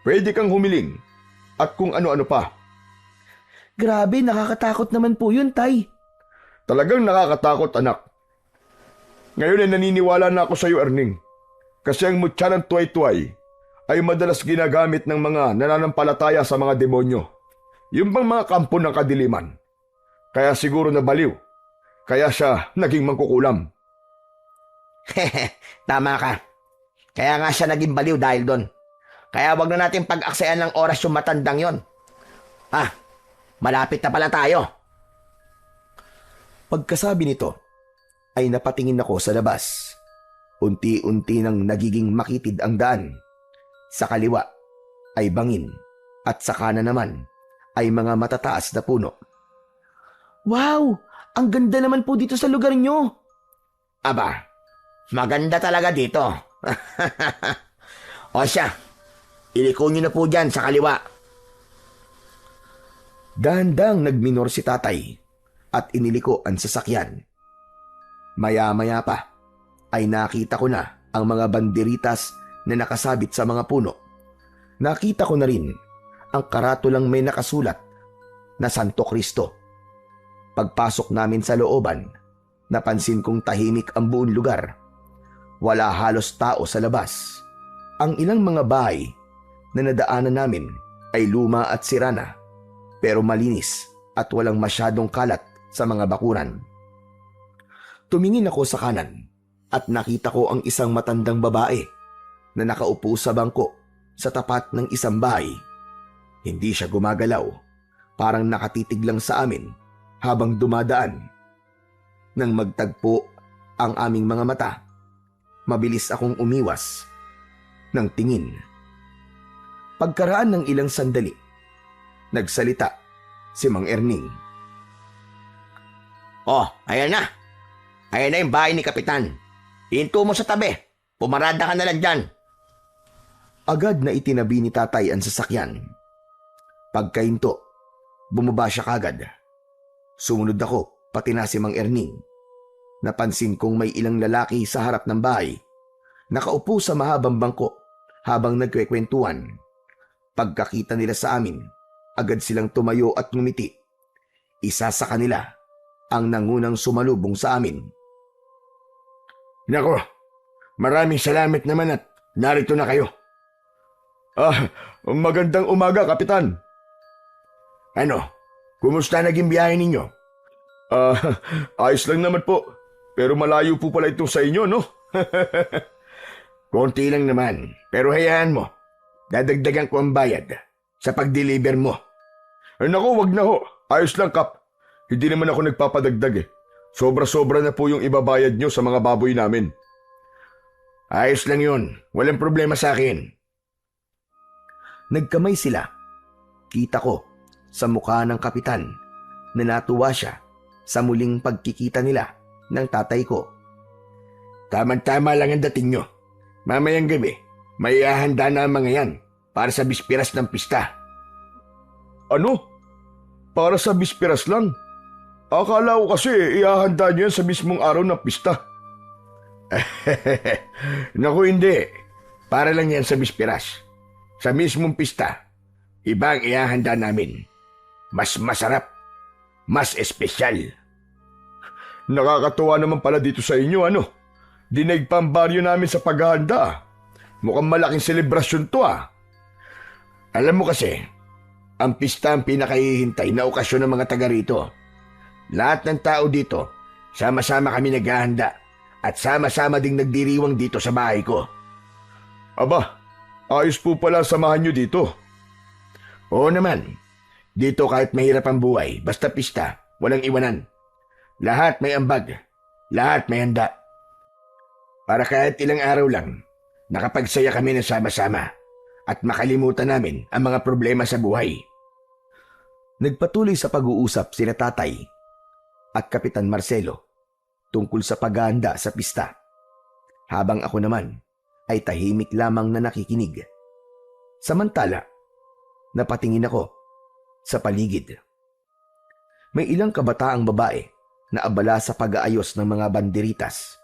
B: pwede kang humiling, at kung ano-ano pa.
C: Grabe, nakakatakot naman po yun, Tay.
B: Talagang nakakatakot, anak. Ngayon ay naniniwala na ako sa iyo, Erning. Kasi ang mutya ng tuway-tuway ay madalas ginagamit ng mga nananampalataya sa mga demonyo. Yung bang mga kampo ng kadiliman. Kaya siguro nabaliw. Kaya siya naging mangkukulam.
D: Tama ka. Kaya nga siya naging baliw dahil doon. Kaya wag na natin pag-aksayan ng oras yung matandang yon. Malapit na pala tayo.
A: Pagkasabi nito, ay napatingin ako sa labas. Unti-unti nang nagiging makitid ang daan. Sa kaliwa ay bangin at sa kanan naman ay mga matataas na puno.
C: Wow! Ang ganda naman po dito sa lugar nyo.
D: Aba, maganda talaga dito. O siya, iliko nyo na po dyan sa kaliwa.
A: Dahan-dahang nagminor si tatay at iniliko ang sasakyan. Maya-maya pa ay nakita ko na ang mga banderitas na nakasabit sa mga puno. Nakita ko na rin ang karatulang may nakasulat na Santo Cristo. Pagpasok namin sa looban, napansin kong tahimik ang buong lugar. Wala halos tao sa labas. Ang ilang mga bahay na nadaanan namin ay luma at sira na, pero malinis at walang masyadong kalat sa mga bakuran. Tumingin ako sa kanan at nakita ko ang isang matandang babae na nakaupo sa bangko sa tapat ng isang bahay. Hindi siya gumagalaw, parang nakatitig lang sa amin habang dumadaan. Nang magtagpo ang aming mga mata, mabilis akong umiwas ng tingin. Pagkaraan ng ilang sandali, nagsalita si Mang Erning.
D: Oh, ayan na. Ayan na yung bahay ni Kapitan. Hinto mo sa tabi. Pumarada ka na lang dyan.
A: Agad na itinabi ni tatay ang sasakyan. Pagkahinto, bumaba siya kagad. Sumunod ako, pati na si Mang Erning. Napansin kong may ilang lalaki sa harap ng bahay. Nakaupo sa mahabang bangko habang nagkwekwentuhan. Pagkakita nila sa amin, agad silang tumayo at ngumiti. Isa sa kanila ang nangunang sumalubong sa amin.
B: Nako, maraming salamat naman at narito na kayo. Magandang umaga, Kapitan. Ano, kumusta naging biyahe ninyo? Ayos lang naman po. Pero malayo po pala ito sa inyo, no? Konti lang naman, pero hayaan mo. Dadagdagan ko ang bayad sa pag-deliver mo. Naku, wag na ho. Ayos lang, Kap. Hindi naman ako nagpapadagdag eh. Sobra-sobra na po yung ibabayad nyo sa mga baboy namin. Ayos lang yun. Walang problema sa akin.
A: Nagkamay sila. Kita ko sa mukha ng kapitan na natuwa siya sa muling pagkikita nila ng tatay ko.
B: Tama-tama lang ang dating nyo. Mamayang gabi, may ihahanda na ang mga yan para sa bispiras ng pista. Ano? Para sa bispiras lang? Akala ko kasi ihahanda nyo yan sa mismong araw ng pista. Naku, hindi. Para lang yan sa bispiras. Sa mismong pista, iba ang ihahanda namin. Mas masarap. Mas espesyal. Nakakatuwa naman pala dito sa inyo, ano? Dinaig pa ang baryo namin sa paghahanda. Mukhang malaking selebrasyon to, ah. Alam mo kasi, ang pista ang pinakahihintay na okasyon ng mga taga rito. Lahat ng tao dito, sama-sama kami naghahanda at sama-sama ding nagdiriwang dito sa bahay ko. Aba, ayos po pala samahan nyo dito. Oo naman. Dito kahit mahirap ang buhay, basta pista, walang iwanan. Lahat may ambag, lahat may handa. Para kahit ilang araw lang, nakapagsaya kami na sama-sama at makalimutan namin ang mga problema sa buhay.
A: Nagpatuloy sa pag-uusap sina tatay at Kapitan Marcelo tungkol sa paghahanda sa pista, habang ako naman ay tahimik lamang na nakikinig. Samantala, napatingin ako sa paligid. May ilang kabataang babae na abala sa pag-aayos ng mga banderitas,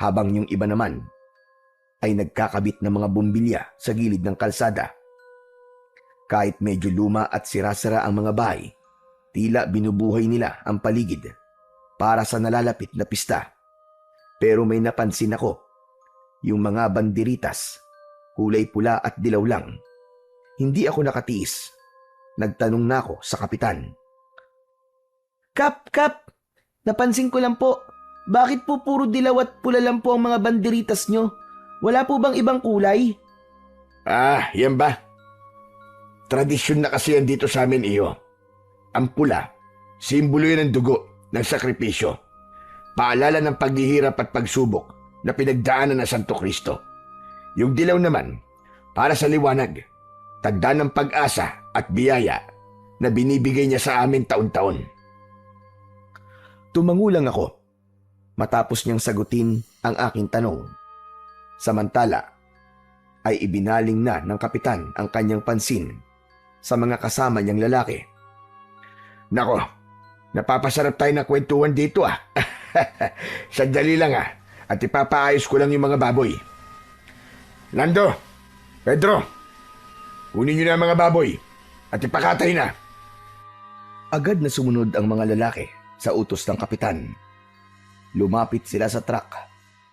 A: habang yung iba naman ay nagkakabit ng mga bumbilya sa gilid ng kalsada. Kahit medyo luma at sira-sira ang mga bahay, tila binubuhay nila ang paligid para sa nalalapit na pista. Pero may napansin ako, yung mga banderitas, kulay pula at dilaw lang. Hindi ako nakatiis. Nagtanong na ako sa kapitan.
C: Kap! Napansin ko lang po, bakit po puro dilaw at pula lang po ang mga banderitas nyo? Wala po bang ibang kulay?
B: Yan ba? Tradisyon na kasi yan dito sa amin, iyo. Ang pula, simbolo yan ng dugo, ng sakripisyo. Paalala ng paghihirap at pagsubok na pinagdaanan ng Santo Cristo. Yung dilaw naman, para sa liwanag, tanda ng pag-asa at biyaya na binibigay niya sa amin taon-taon.
A: Tumangulang ako matapos niyang sagutin ang aking tanong. Samantala, ay ibinaling na ng kapitan ang kanyang pansin sa mga kasama niyang lalaki.
B: Nako, napapasarap tayo na kwentuhan dito, ah. Sandali lang, ah, at ipapaayos ko lang yung mga baboy. Lando, Pedro, kunin niyo na ang mga baboy at ipakatay na.
A: Agad na sumunod ang mga lalaki sa utos ng kapitan. Lumapit sila sa truck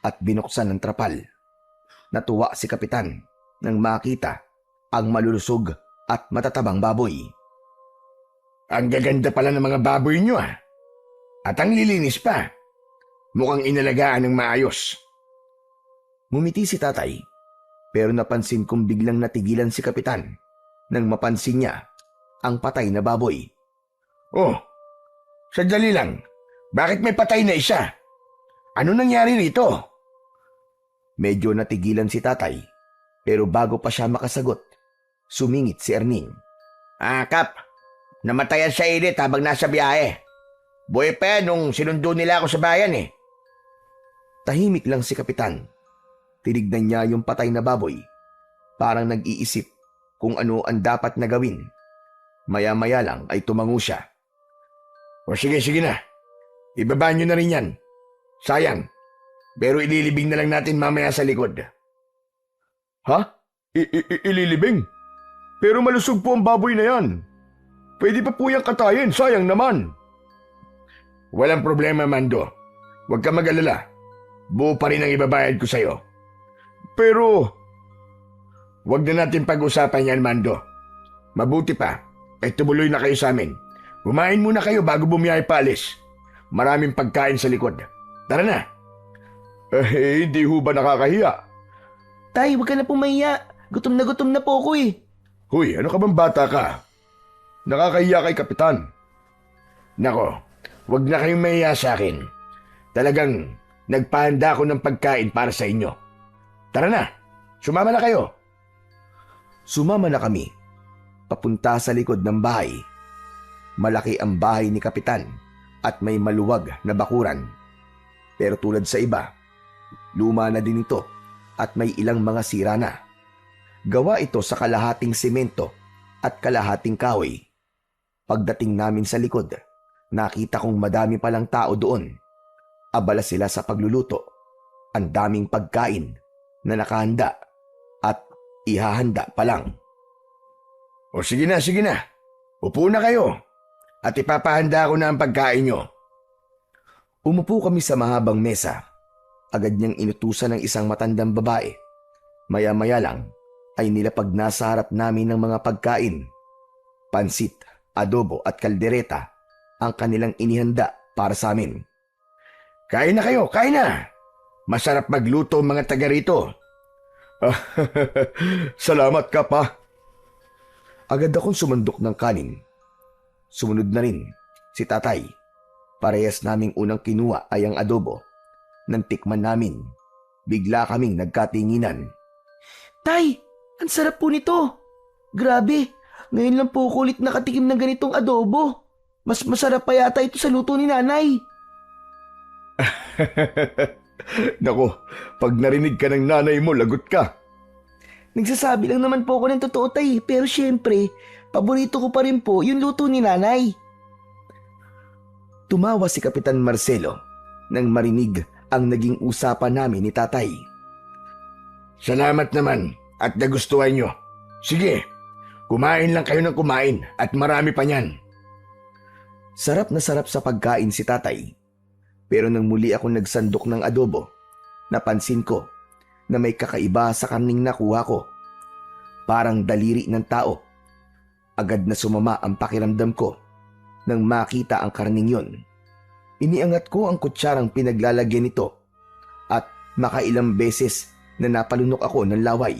A: at binuksan ng trapal. Natuwa si kapitan nang makita ang malulusog at matatabang baboy.
B: Ang gaganda pala ng mga baboy niyo, ah. At ang lilinis pa. Mukhang inalagaan ng maayos.
A: Ngumiti si tatay, pero napansin kong biglang natigilan si kapitan nang mapansin niya ang patay na baboy.
B: Oh, sandali lang. Bakit may patay na isa? Ano nangyari rito?
A: Medyo natigilan si tatay, pero bago pa siya makasagot, sumingit si Erning.
D: Kap, namatayan sa init habang nasa biyahe. Buhay pa yan nung sinundo nila ako sa bayan eh.
A: Tahimik lang si kapitan. Tinignan niya yung patay na baboy. Parang nag-iisip kung ano ang dapat na gawin. Maya-maya lang ay tumango siya.
B: O sige na. Ibaba nyo na rin yan. Sayang. Pero ililibing na lang natin mamaya sa likod. Ha? Ililibing? Pero malusog po ang baboy na yan. Pwede pa po yung katayin. Sayang naman. Walang problema, Mando. Huwag ka mag-alala. Buo pa rin ang ibabayad ko sa'yo. Pero, wag na natin pag-usapan yan, Mando. Mabuti pa, ay tumuloy na kayo sa amin. Kumain muna kayo bago bumiyahe paalis. Maraming pagkain sa likod. Tara na. Hindi ho ba nakakahiya?
C: Tay, huwag ka na pumahiya. Gutom na po ako eh.
B: Huy, ano ka bang bata ka? Nakakahiya kay Kapitan. Nako, wag na kayong mahiya sa akin. Talagang nagpahanda ako ng pagkain para sa inyo. Tara na, sumama na kayo.
A: Sumama na kami. Papunta sa likod ng bahay. Malaki ang bahay ni kapitan at may maluwag na bakuran. Pero tulad sa iba, luma na din ito at may ilang mga sira na. Gawa ito sa kalahating semento at kalahating kahoy. Pagdating namin sa likod, nakita kong madami palang tao doon. Abala sila sa pagluluto. Ang daming pagkain na nakahanda at ihahanda pa lang.
B: O sige na. Upo na kayo at ipapahanda ko na ang pagkain nyo.
A: Umupo kami sa mahabang mesa. Agad niyang inutusan ng isang matandang babae. Maya-maya lang ay nilapag na sa harap namin ng mga pagkain. Pansit, adobo at kaldereta ang kanilang inihanda para sa amin.
B: Kain na kayo, kain na! Masarap magluto ang mga taga rito. Salamat ka pa.
A: Agad akong sumandok ng kanin. Sumunod na rin si tatay. Parehas naming unang kinuha ay ang adobo. Nang tikman namin, bigla kaming nagkatinginan.
C: Tay, ang sarap po nito. Grabe, ngayon lang po ako ulit nakatikim ng ganitong adobo. Mas masarap pa yata ito sa luto ni nanay.
B: Nako, pag narinig ka ng nanay mo, lagot ka.
C: Nagsasabi lang naman po ako ng totoo, tay. Pero syempre, paborito ko pa rin po yung luto ni nanay.
A: Tumawa si Kapitan Marcelo nang marinig ang naging usapan namin ni tatay.
B: Salamat naman at nagustuhan nyo. Sige, kumain lang kayo ng kumain at marami pa niyan.
A: Sarap na sarap sa pagkain si tatay. Pero nang muli ako nagsandok ng adobo, napansin ko na may kakaiba sa karning nakuha ko. Parang daliri ng tao. Agad na sumama ang pakiramdam ko nang makita ang karning yon. Iniangat ko ang kutsarang pinaglalagyan nito at makailang beses na napalunok ako ng laway.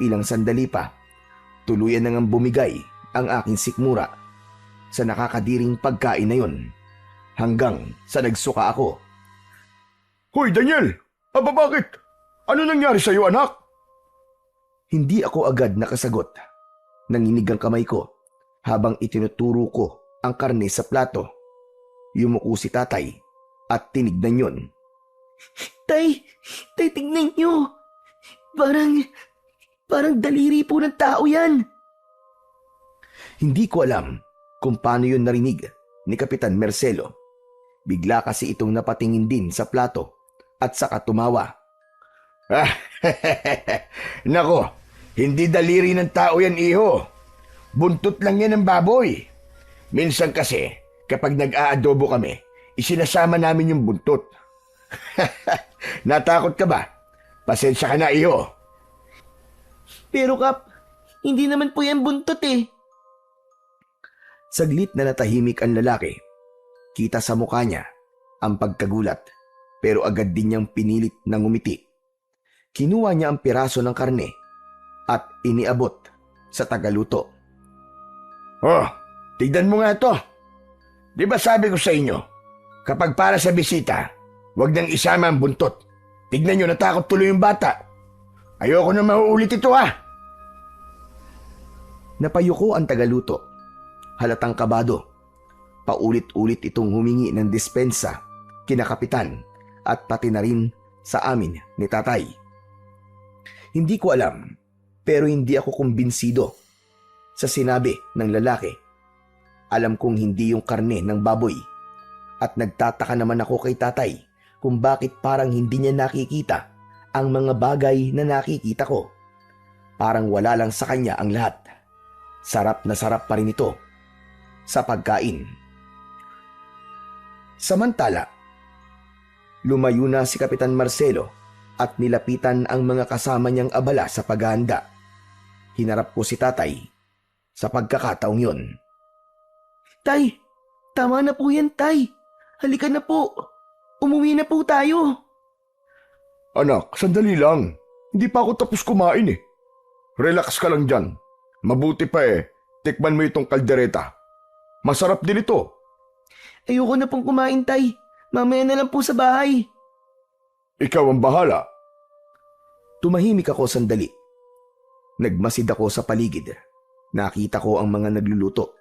A: Ilang sandali pa, tuluyan na ngang bumigay ang aking sikmura sa nakakadiring pagkain na yon. Hanggang sa nagsuka ako.
B: Hoy, Daniel! Aba bakit? Ano nangyari sa iyo, anak?
A: Hindi ako agad nakasagot. Nanginig ang kamay ko habang itinuturo ko ang karne sa plato. Yumuko si tatay at tinignan yon.
C: Tay, tignan nyo. Parang daliri po ng tao yan.
A: Hindi ko alam kung paano yun narinig ni Kapitan Marcelo. Bigla kasi itong napatingin din sa plato at saka tumawa.
B: Nako, hindi daliri ng tao yan, iho. Buntot lang yan ng baboy. Minsan kasi, kapag nag-aadobo kami, isinasama namin yung buntot. Natakot ka ba? Pasensya ka na, iho.
C: Pero Kap, hindi naman po yan buntot eh.
A: Saglit na natahimik ang lalaki. Kita sa mukha niya ang pagkagulat, pero agad din niyang pinilit na ngumiti. Kinuha niya ang piraso ng karne at iniabot sa tagaluto.
D: Oh, tignan mo nga to. Di ba sabi ko sa inyo, kapag para sa bisita, huwag nang isama ang buntot. Tignan nyo, natakot tuloy yung bata. Ayoko na mauulit ito
A: Napayuko ang tagaluto. Halatang kabado. Paulit-ulit itong humingi ng dispensa, kina kapitan at pati na rin sa amin ni tatay. Hindi ko alam, pero hindi ako kumbinsido sa sinabi ng lalaki. Alam kong hindi yung karne ng baboy at nagtataka naman ako kay tatay kung bakit parang hindi niya nakikita ang mga bagay na nakikita ko. Parang wala lang sa kanya ang lahat. Sarap na sarap pa rin ito sa pagkain. Samantala, lumayo na si Kapitan Marcelo at nilapitan ang mga kasama niyang abala sa paghahanda. Hinarap ko si tatay sa pagkakataong yon.
C: Tay, tama na po yan, tay. Halika na po. Umuwi na po tayo.
B: Anak, sandali lang. Hindi pa ako tapos kumain eh. Relax ka lang dyan. Mabuti pa tikman mo itong kaldereta. Masarap din ito.
C: Ayoko na pong kumain, tay. Mamaya na lang po sa bahay.
B: Ikaw ang bahala.
A: Tumahimik ako sandali. Nagmasid ako sa paligid. Nakita ko ang mga nagluluto.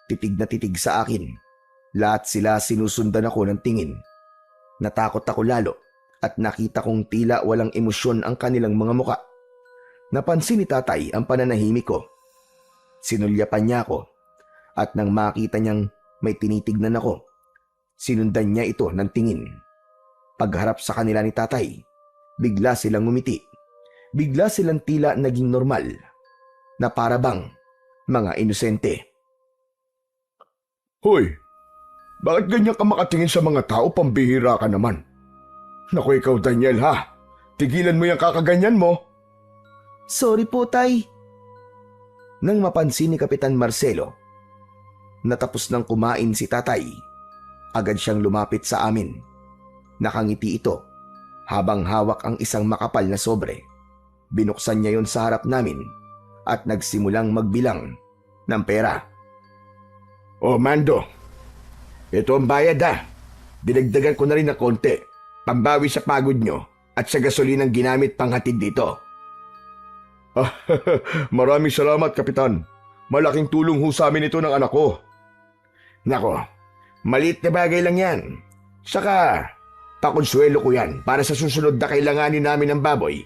A: Titig na titig sa akin. Lahat sila sinusundan ako ng tingin. Natakot ako lalo at nakita kong tila walang emosyon ang kanilang mga muka. Napansin ni tatay ang pananahimik ko. Sinulyapan niya ako at nang makita niyang may tinitignan ako, sinundan niya ito ng tingin. Pagharap sa kanila ni tatay, bigla silang ngumiti. Bigla silang tila naging normal na para bang mga inosente.
B: Hoy, bakit ganyan ka makatingin sa mga tao? Pambihira ka naman. Naku ikaw Daniel ha, tigilan mo yung kakaganyan mo.
C: Sorry po, tay.
A: Nang mapansin ni Kapitan Marcelo, natapos nang kumain si tatay, agad siyang lumapit sa amin. Nakangiti ito habang hawak ang isang makapal na sobre. Binuksan niya yon sa harap namin at nagsimulang magbilang ng pera.
D: Oh, Mando. Ito ang bayad Dinagdagan ko na rin ng konti. Pambawi sa pagod nyo at sa gasolinang ginamit panghatid dito.
B: Maraming salamat, Kapitan. Malaking tulong ho sa amin ito ng anak ko.
D: Nako, maliit na bagay lang yan. Saka, pakonsuelo ko yan para sa susunod na kailanganin namin ng baboy.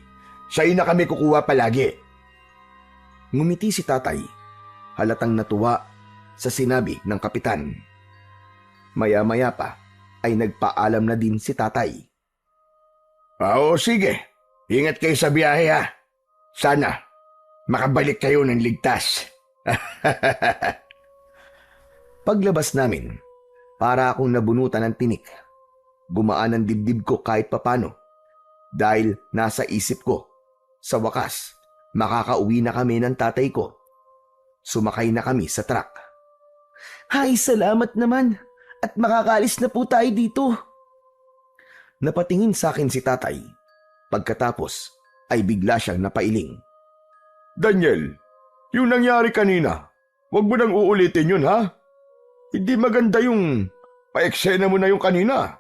D: Sa'yo na kami kukuha palagi.
A: Ngumiti si tatay, halatang natuwa sa sinabi ng kapitan. Maya-maya pa ay nagpaalam na din si tatay.
D: Oo, sige. Ingat kayo sa biyahe Sana, makabalik kayo ng ligtas.
A: Paglabas namin, para akong nabunutan ng tinik. Gumaan ang dibdib ko kahit papano. Dahil nasa isip ko, sa wakas, makakauwi na kami ng tatay ko. Sumakay na kami sa truck.
C: Hay, salamat naman. At makakaalis na po tayo dito.
A: Napatingin sa akin si tatay. Pagkatapos ay bigla siyang napailing.
B: Daniel, yung nangyari kanina, huwag mo nang uulitin yun ha? Hindi maganda yung pa-eksena mo na yung kanina.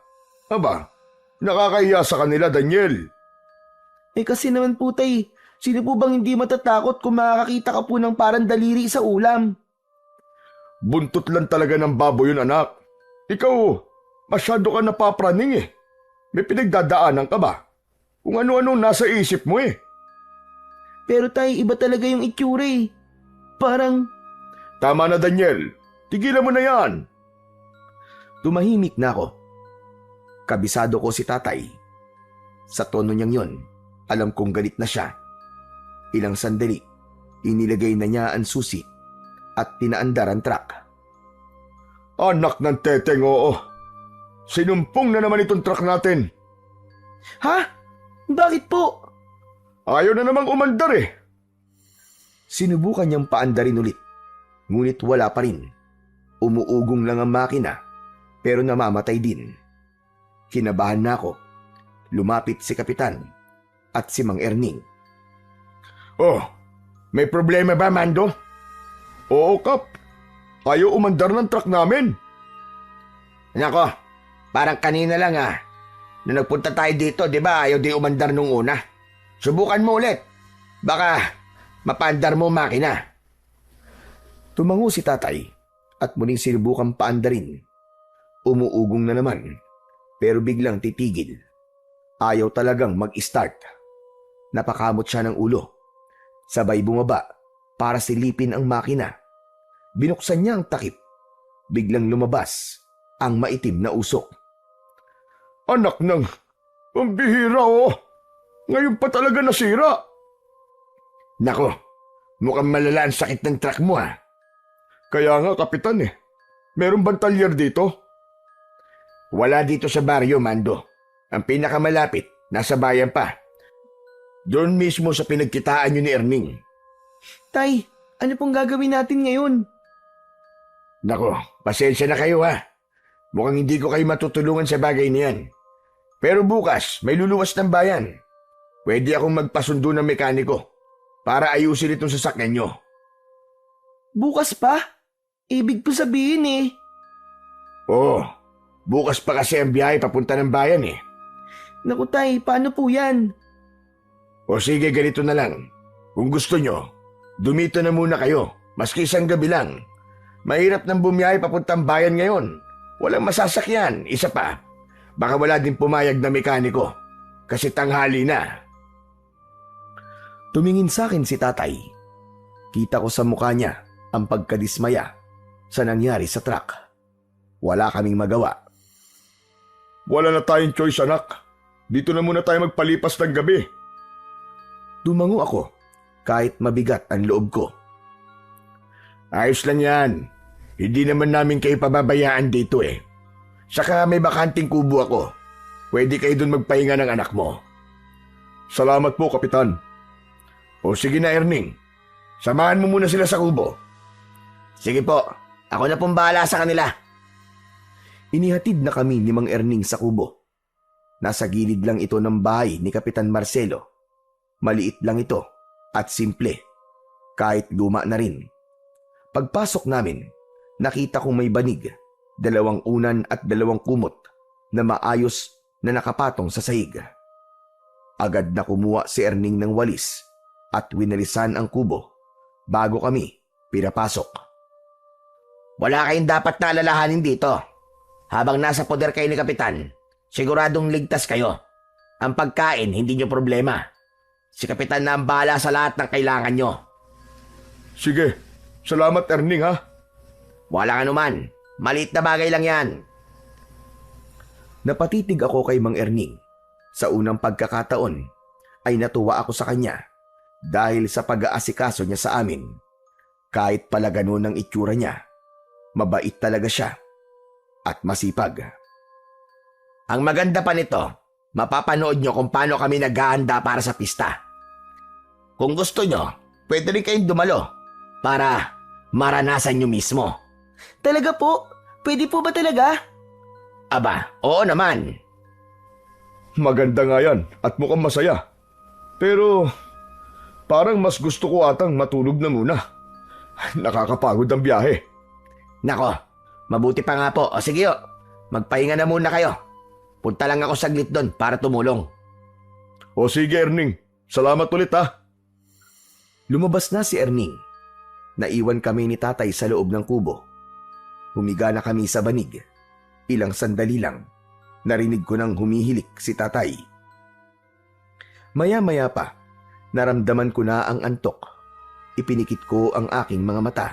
B: Aba, nakakahiya sa kanila, Daniel.
C: Kasi naman po, tay, sino po bang hindi matatakot kung makakakita ka po ng parang daliri sa ulam?
B: Buntot lang talaga ng baboy yun, anak. Ikaw, masyado ka napapraning May pinagdadaanan ka ba? Kung ano-ano nasa isip mo
C: Pero tay, iba talaga yung itsura Parang...
B: Tama na, Daniel. Tigilan mo na yan.
A: Tumahimik na ako. Kabisado ko si tatay. Sa tono niyang yon, alam kong galit na siya. Ilang sandali, inilagay na niya ang susi at pinaandar ang truck.
B: Anak ng teteng, oo. Sinumpong na naman itong truck natin.
C: Ha? Bakit po?
B: Ayaw na namang umandar
A: Sinubukan niyang paandarin ulit, ngunit wala pa rin. Umuugong lang ang makina, pero namamatay din. Kinabahan na ako. Lumapit si kapitan. at si Mang Erning.
B: Oh, may problema ba, Mando? Oo, Kap. Ayaw umandar ng truck namin.
D: Nako, parang kanina lang Nung nagpunta tayo dito, di ba ayaw di umandar nung una? Subukan mo ulit. Baka mapandar mo ang makina.
A: Tumango si tatay at muling sinubukan paandarin. Umuugong na naman pero biglang titigil. Ayaw talagang mag-start. Napakamot siya ng ulo. Sabay bumaba para silipin ang makina. Binuksan niya ang takip. Biglang lumabas ang maitim na usok.
B: Anak ng... Ang bihira, oh. Ngayon pa talaga nasira.
D: Nako, mukhang malala ang sakit ng truck mo
B: Kaya nga, Kapitan Meron bang talyer dito?
D: Wala dito sa baryo, Mando. Ang pinakamalapit, nasa bayan pa. Doon mismo sa pinagkitaan nyo ni Erning.
C: Tay, ano pong gagawin natin ngayon?
D: Nako, pasensya na kayo Mukhang hindi ko kayo matutulungan sa bagay niyan. Pero bukas, may luluwas ng bayan. Pwede akong magpasundo ng mekaniko para ayusin itong sasakyan nyo.
C: Bukas pa? Ibig po sabihin
D: Oo, bukas pa kasi ang biyahe papunta ng bayan
C: Naku tay, paano po yan?
D: O sige, ganito na lang. Kung gusto nyo, dumito na muna kayo, maski isang gabi lang. Mahirap nang bumiyahe papuntang bayan ngayon. Walang masasakyan, isa pa. Baka wala din pumayag na mekaniko kasi tanghali na.
A: Tumingin sa akin si tatay. Kita ko sa mukha niya ang pagkadismaya sa nangyari sa truck. Wala kaming magawa.
B: Wala na tayong choice, anak. Dito na muna tayo magpalipas ng gabi.
A: Tumango ako kahit mabigat ang loob ko.
D: Ayos lang yan. Hindi naman namin kayo pababayaan dito Saka may bakanting kubo ako. Pwede kayo dun magpahinga ng anak mo.
B: Salamat po, Kapitan.
D: O sige na, Erning. Samahan mo muna sila sa kubo. Sige po. Ako na pong bahala sa kanila.
A: Inihatid na kami ni Mang Erning sa kubo. Nasa gilid lang ito ng bahay ni Kapitan Marcelo. Maliit lang ito at simple. Kahit luma na rin. Pagpasok namin, nakita kong may banig, 2 unan at 2 kumot na maayos na nakapatong sa sahig. Agad na kumuha si Erning ng walis at winalisan ang kubo bago kami pinapasok.
D: Wala kayong dapat na alalahanin dito. Habang nasa poder kayo ni Kapitan, siguradong ligtas kayo. Ang pagkain, hindi nyo problema. Si Kapitan na ang bahala sa lahat ng kailangan nyo.
B: Sige, salamat, Erning,
D: Walang anuman. Maliit na bagay lang yan.
A: Napatitig ako kay Mang Erning. Sa unang pagkakataon ay natuwa ako sa kanya dahil sa pag-aasikaso niya sa amin. Kahit pala ganun ang itsura niya, mabait talaga siya at masipag.
D: Ang maganda pa nito, mapapanood nyo kung paano kami naghahanda para sa pista. Kung gusto nyo, pwede rin kayong dumalo para maranasan nyo mismo.
C: Talaga po? Pwede po ba talaga?
D: Aba, oo naman.
B: Maganda nga yan at mukhang masaya. Pero parang mas gusto ko atang matulog na muna. Nakakapagod ang biyahe.
D: Nako, mabuti pa nga po. O sige magpahinga na muna kayo. Punta lang ako saglit doon para tumulong.
B: O sige, Erning. Salamat ulit
A: Lumabas na si Erning. Naiwan kami ni tatay sa loob ng kubo. Humiga na kami sa banig. Ilang sandali lang, narinig ko nang humihilik si tatay. Maya-maya pa, naramdaman ko na ang antok. Ipinikit ko ang aking mga mata.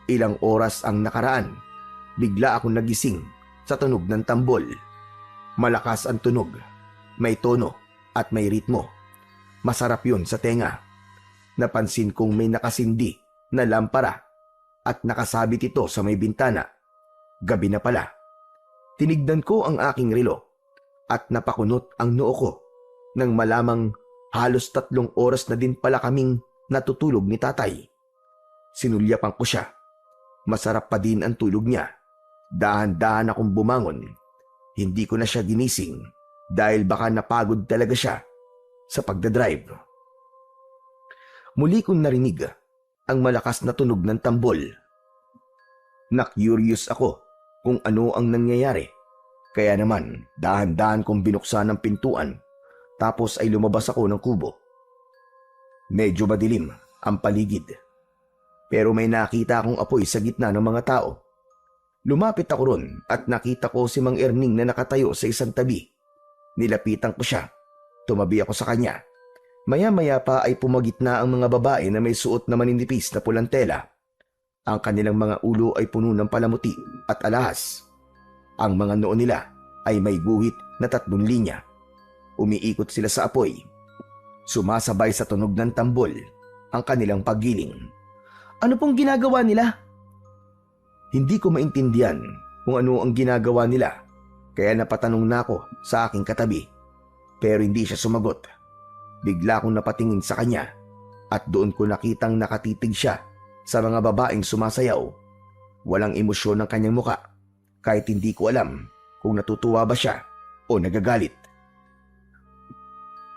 A: Ilang oras ang nakaraan, bigla akong nagising sa tunog ng tambol. Malakas ang tunog, may tono at may ritmo. Masarap yun sa tenga. Napansin kong may nakasindi na lampara at nakasabit ito sa may bintana. Gabi na pala. Tinignan ko ang aking relo at napakunot ang noo ko nang malamang halos 3 oras na din pala kaming natutulog ni tatay. Sinulyapan ko siya. Masarap pa din ang tulog niya. Dahan-dahan akong bumangon. Hindi ko na siya ginising dahil baka napagod talaga siya sa pagdadrive. Muli kong narinig ang malakas na tunog ng tambol. Na-curious ako kung ano ang nangyayari. Kaya naman, dahan-dahan kong binuksan ang pintuan tapos ay lumabas ako ng kubo. Medyo madilim ang paligid. Pero may nakita akong apoy sa gitna ng mga tao. Lumapit ako ron at nakita ko si Mang Erning na nakatayo sa isang tabi. Nilapitan ko siya. Tumabi ako sa kanya. Maya-maya pa ay pumagitna ang mga babae na may suot na maninipis na pulang tela. Ang kanilang mga ulo ay puno ng palamuti at alahas. Ang mga noo nila ay may guhit na 3 linya. Umiikot sila sa apoy. Sumasabay sa tunog ng tambol ang kanilang paggiling.
C: Ano pong ginagawa nila?
A: Hindi ko maintindihan kung ano ang ginagawa nila, kaya napatanong na ako sa aking katabi. Pero hindi siya sumagot. Bigla akong napatingin sa kanya at doon ko nakitang nakatitig siya sa mga babaeng sumasayaw. Walang emosyon ng kanyang muka, kahit hindi ko alam kung natutuwa ba siya o nagagalit.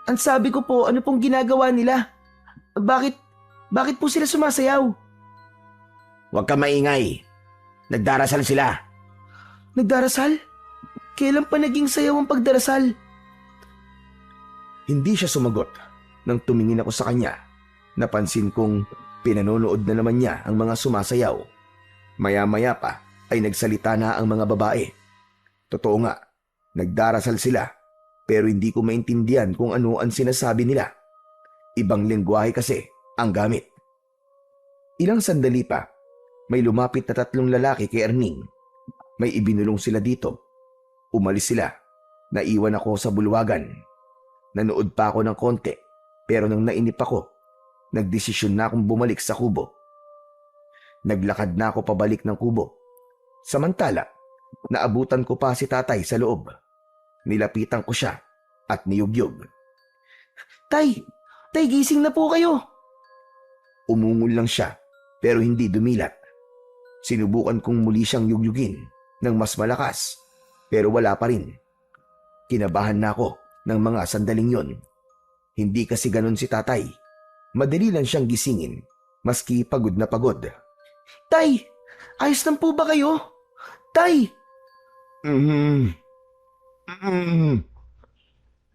C: Ang sabi ko po, ano pong ginagawa nila? Bakit po sila sumasayaw?
D: Huwag ka maingay. Nagdarasal sila.
C: Nagdarasal? Kailan pa naging sayaw ang pagdarasal?
A: Hindi siya sumagot nang tumingin ako sa kanya. Napansin kong pinanonood na naman niya ang mga sumasayaw. Maya-maya pa ay nagsalita na ang mga babae. Totoo nga, nagdarasal sila pero hindi ko maintindihan kung ano ang sinasabi nila. Ibang lengguwahe kasi ang gamit. Ilang sandali pa, may lumapit na 3 lalaki kay Erning. May ibinulong sila dito. Umalis sila. Naiwan ako sa bulwagan. Nanood pa ako ng konti pero nang nainip ako, nagdesisyon na akong bumalik sa kubo. Naglakad na ako pabalik ng kubo. Samantala, naabutan ko pa si tatay sa loob. Nilapitan ko siya at niyugyug.
C: Tay, gising na po kayo.
A: Umungol lang siya pero hindi dumilat. Sinubukan kong muli siyang yugyugin ng mas malakas pero wala pa rin. Kinabahan na ako ng mga sandaling yon. Hindi kasi ganon si tatay. Madali lang siyang gisingin maski pagod na pagod.
C: Tay, ayos lang po ba kayo? Tay!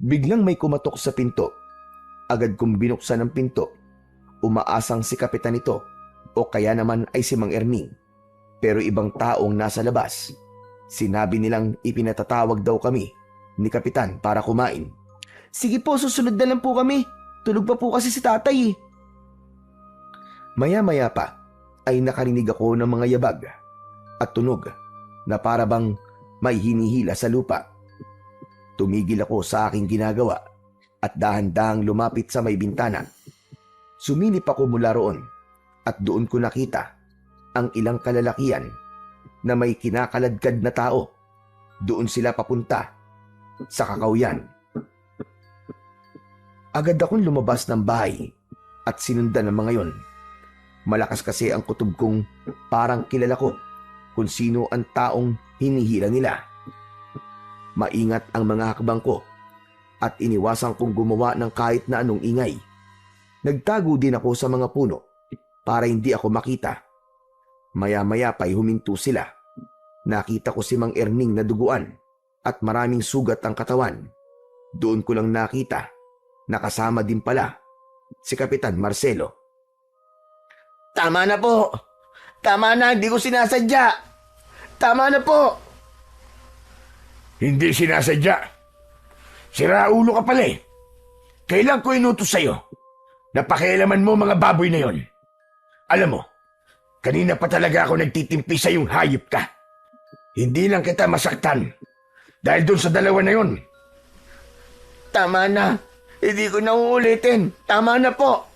A: Biglang may kumatok sa pinto. Agad kong binuksan ang pinto. Umaasang si kapitan ito o kaya naman ay si Mang Erning. Pero ibang taong nasa labas. Sinabi nilang ipinatatawag daw kami ni kapitan para kumain.
C: Sige po, susunod na lang po kami. Tulog pa po kasi si tatay eh.
A: Maya-maya pa ay nakarinig ako ng mga yabag at tunog na para bang may hinihila sa lupa. Tumigil ako sa aking ginagawa at dahan-dahang lumapit sa may bintana. Sumilip ako mula roon at doon ko nakita ang ilang kalalakian na may kinakaladkad na tao. Doon sila papunta sa kakawyan. Agad akong lumabas ng bahay at sinundan ng mga yon. Malakas kasi ang kutob kong parang kilala ko kung sino ang taong hinihila nila. Maingat ang mga hakbang ko at iniwasan kong gumawa ng kahit na anong ingay. Nagtago din ako sa mga puno para hindi ako makita. Maya-maya pa'y huminto sila. Nakita ko si Mang Erning na duguan at maraming sugat ang katawan. Doon ko lang nakita na kasama din pala si Kapitan Marcelo.
D: Tama na po. Tama na, hindi ko sinasadya. Tama na po.
B: Hindi sinasadya. Siraulo ka pala eh. Kailan ko inutos sa'yo? Napakialaman mo mga baboy na yon. Alam mo, kanina pa talaga ako nagtitimpi sa yung hayop ka. Hindi lang kita masaktan dahil doon sa 2 na yon.
D: Tama na. Hindi ko na uulitin. Tama na po.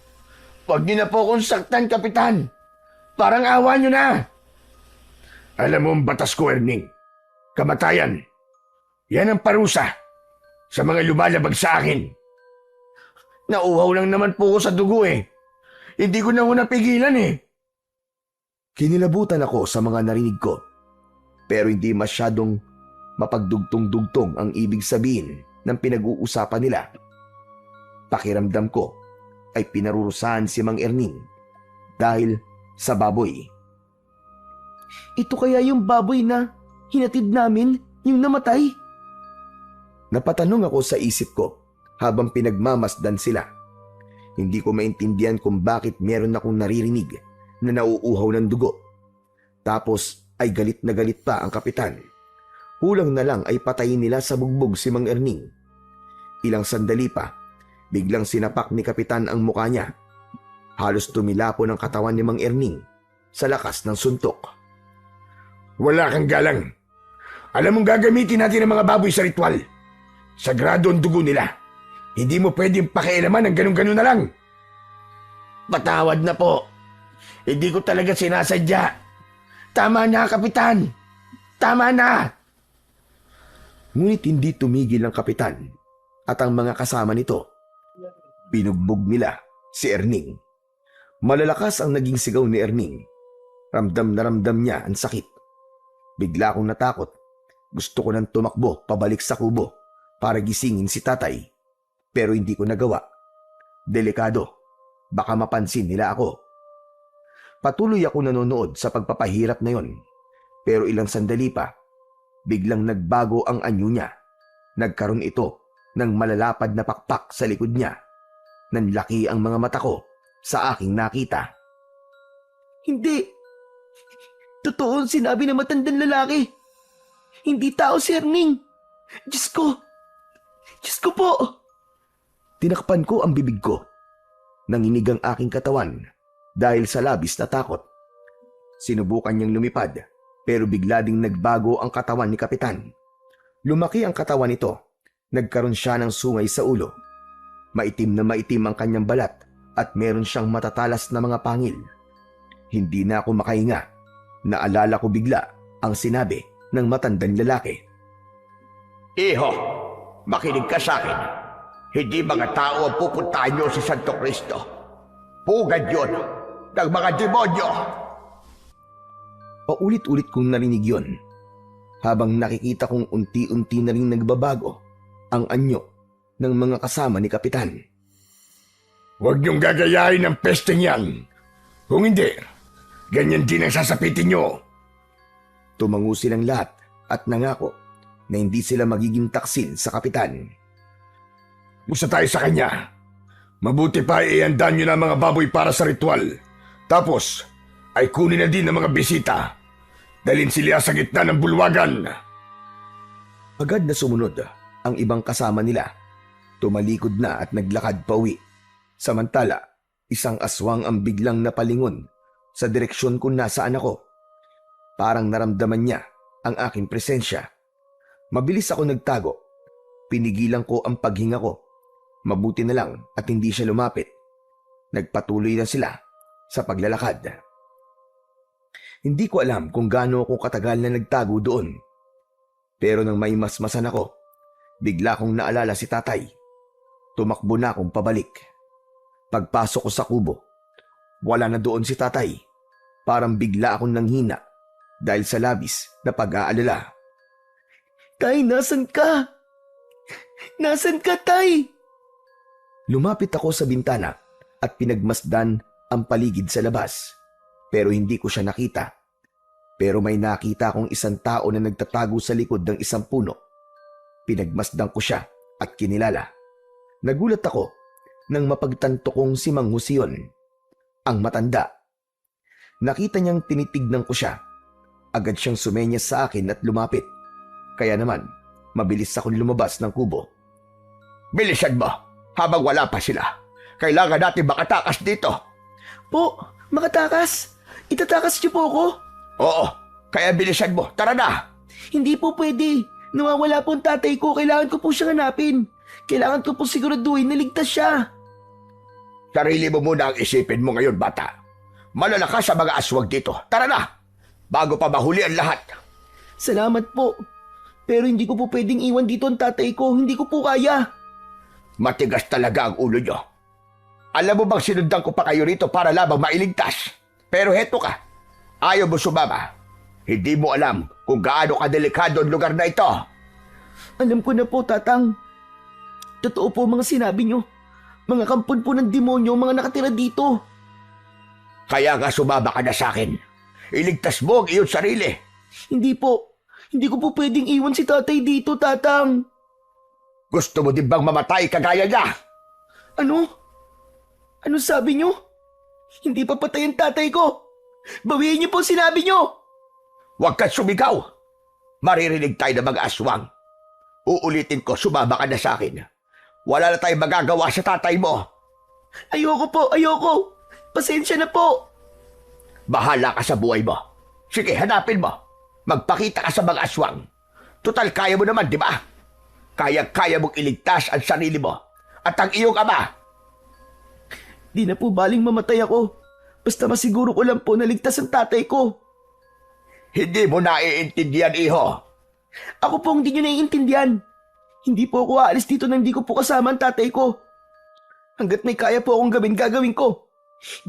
D: Huwag niyo na po akong saktan, Kapitan. Parang awa niyo na.
B: Alam mo ang batas ko, Erning. Kamatayan. Yan ang parusa sa mga lumalabag sa akin.
D: Nauhaw lang naman po ko sa dugo eh. Hindi ko na ho napigilan eh.
A: Kinilabutan ako sa mga narinig ko. Pero hindi masyadong mapagdugtong-dugtong ang ibig sabihin ng pinag-uusapan nila. Pakiramdam ko ay pinarurusahan si Mang Erning dahil sa baboy.
C: Ito kaya yung baboy na hinatid namin, yung namatay?
A: Napatanong ako sa isip ko habang pinagmamasdan sila. Hindi ko maintindihan kung bakit meron akong naririnig na nauuhaw ng dugo. Tapos ay galit na galit pa ang kapitan. Kulang na lang ay patayin nila sa bugbog si Mang Erning. Ilang sandali pa, biglang sinapak ni kapitan ang mukha niya. Halos tumilapo ng katawan ni Mang Erning sa lakas ng suntok.
B: Wala kang galang. Alam mong gagamitin natin ang mga baboy sa ritual. Sagrado ang dugo nila. Hindi mo pwedeng pakialaman ng ganun-ganun na lang.
D: Patawad na po. Hindi ko talaga sinasadya. Tama na, Kapitan. Tama na.
A: Ngunit hindi tumigil ang kapitan at ang mga kasama nito. Binugbog nila si Erning. Malalakas ang naging sigaw ni Erning. Ramdam na ramdam niya ang sakit. Bigla akong natakot. Gusto ko nang tumakbo pabalik sa kubo para gisingin si tatay. Pero hindi ko nagawa. Delikado. Baka mapansin nila ako. Patuloy ako nanonood sa pagpapahirap na yon. Pero ilang sandali pa, biglang nagbago ang anyo niya. Nagkaroon ito ng malalapad na pakpak sa likod niya. Nanlaki ang mga mata ko sa aking nakita.
C: Hindi. Totoo ang sinabi ng matandang lalaki. Hindi tao si Erning. Diyos ko. Diyos ko po.
A: Tinakpan ko ang bibig ko. Nanginig ang aking katawan dahil sa labis na takot. Sinubukan niyang lumipad pero bigla ding nagbago ang katawan ni kapitan. Lumaki ang katawan nito. Nagkaroon siya ng sungay sa ulo. Maitim na maitim ang kanyang balat at meron siyang matatalas na mga pangil. Hindi na ako makahinga. Naalala ko bigla ang sinabi ng matandang lalaki.
D: Iho, makinig ka sa akin. Hindi mga tao ang pupuntahan nyo si Santo Cristo. Pugad yun ng mga demonyo.
A: Paulit-ulit kong narinig yon habang nakikita kong unti-unti na rin nagbabago ang anyo ng mga kasama ni kapitan.
B: Huwag niyong gagayahin ang pesteng yan. Kung hindi, ganyan din ang sasapitin niyo.
A: Tumango silang lahat at nangako na hindi sila magiging taksil sa kapitan.
B: Musta tayo sa kanya. Mabuti pa iandaan niyo na mga baboy para sa ritual. Tapos, ay kunin na din ng mga bisita. Dalhin sila sa gitna ng bulwagan.
A: Agad na sumunod ang ibang kasama nila. Tumalikod na at naglakad pauwi. Samantala, isang aswang ang biglang napalingon sa direksyon kung nasaan ako. Parang naramdaman niya ang aking presensya. Mabilis ako nagtago. Pinigilan ko ang paghinga ko. Mabuti na lang at hindi siya lumapit. Nagpatuloy na sila sa paglalakad. Hindi ko alam kung gaano ako katagal na nagtago doon. Pero nang may masmasan ako, bigla kong naalala si tatay. Tumakbo na akong pabalik. Pagpasok ko sa kubo, wala na doon si tatay. Parang bigla akong nanghina dahil sa labis na pag-aalala.
C: Tay, nasan ka? Nasan ka, tay?
A: Lumapit ako sa bintana at pinagmasdan ang paligid sa labas. Pero hindi ko siya nakita. Pero may nakita akong isang tao na nagtatago sa likod ng isang puno. Pinagmasdan ko siya at kinilala. Nagulat ako nang mapagtanto kong si Mang Husion, ang matanda. Nakita niyang tinitignan ko siya. Agad siyang sumenyas sa akin at lumapit. Kaya naman, mabilis akong lumabas ng kubo.
D: Bilisan mo, habang wala pa sila. Kailangan natin makatakas dito.
C: Po, makatakas? Itatakas niyo po ako?
D: Oo, kaya bilisan mo. Tara na.
C: Hindi po pwede. Nawawala po ang tatay ko. Kailangan ko po siyang hanapin. Kailangan ko po siguraduhin na ligtas siya.
D: Sarili mo muna ang isipin mo ngayon, bata. Malalakas sa mga aswag dito. Tara na, bago pa mahuli ang lahat.
C: Salamat po. Pero hindi ko po pwedeng iwan dito ang tatay ko. Hindi ko po kaya.
D: Matigas talaga ang ulo nyo. Alam mo bang sinundan ko pa kayo rito para lamang mailigtas? Pero heto ka, ayaw mo sumama. Hindi mo alam kung gaano kadelikado ang lugar na ito.
C: Alam ko na po, tatang. Totoo po mga sinabi nyo. Mga kampon po ng demonyo ang mga nakatira dito.
D: Kaya nga sumama ka na sa akin. Iligtas mo ang iyong sarili.
C: Hindi po. Hindi ko po pwedeng iwan si tatay dito, tatang.
D: Gusto mo din bang mamatay kagaya niya?
C: Ano? Ano sabi nyo? Hindi pa patay ang tatay ko. Bawiin niyo po ang sinabi nyo.
D: Huwag kang sumigaw. Maririnig tayo ng mga aswang. Uulitin ko, sumama ka na sa akin. Wala na tayong magagawa sa tatay mo.
C: Ayoko po, ayoko. Pasensya na po.
D: Bahala ka sa buhay mo. Sige, hanapin mo. Magpakita ka sa mga aswang. Tutal, kaya mo naman, di ba? Kaya mong iligtas ang sarili mo at ang iyong ama.
C: Di na po baling mamatay ako. Basta masiguro ko lang po na ligtas ang tatay ko.
D: Hindi mo naiintindihan, iho.
C: Ako po hindi nyo naiintindihan. Hindi po ako aalis dito nang hindi ko po kasama ang tatay ko. Hanggat may kaya po akong gagawin ko.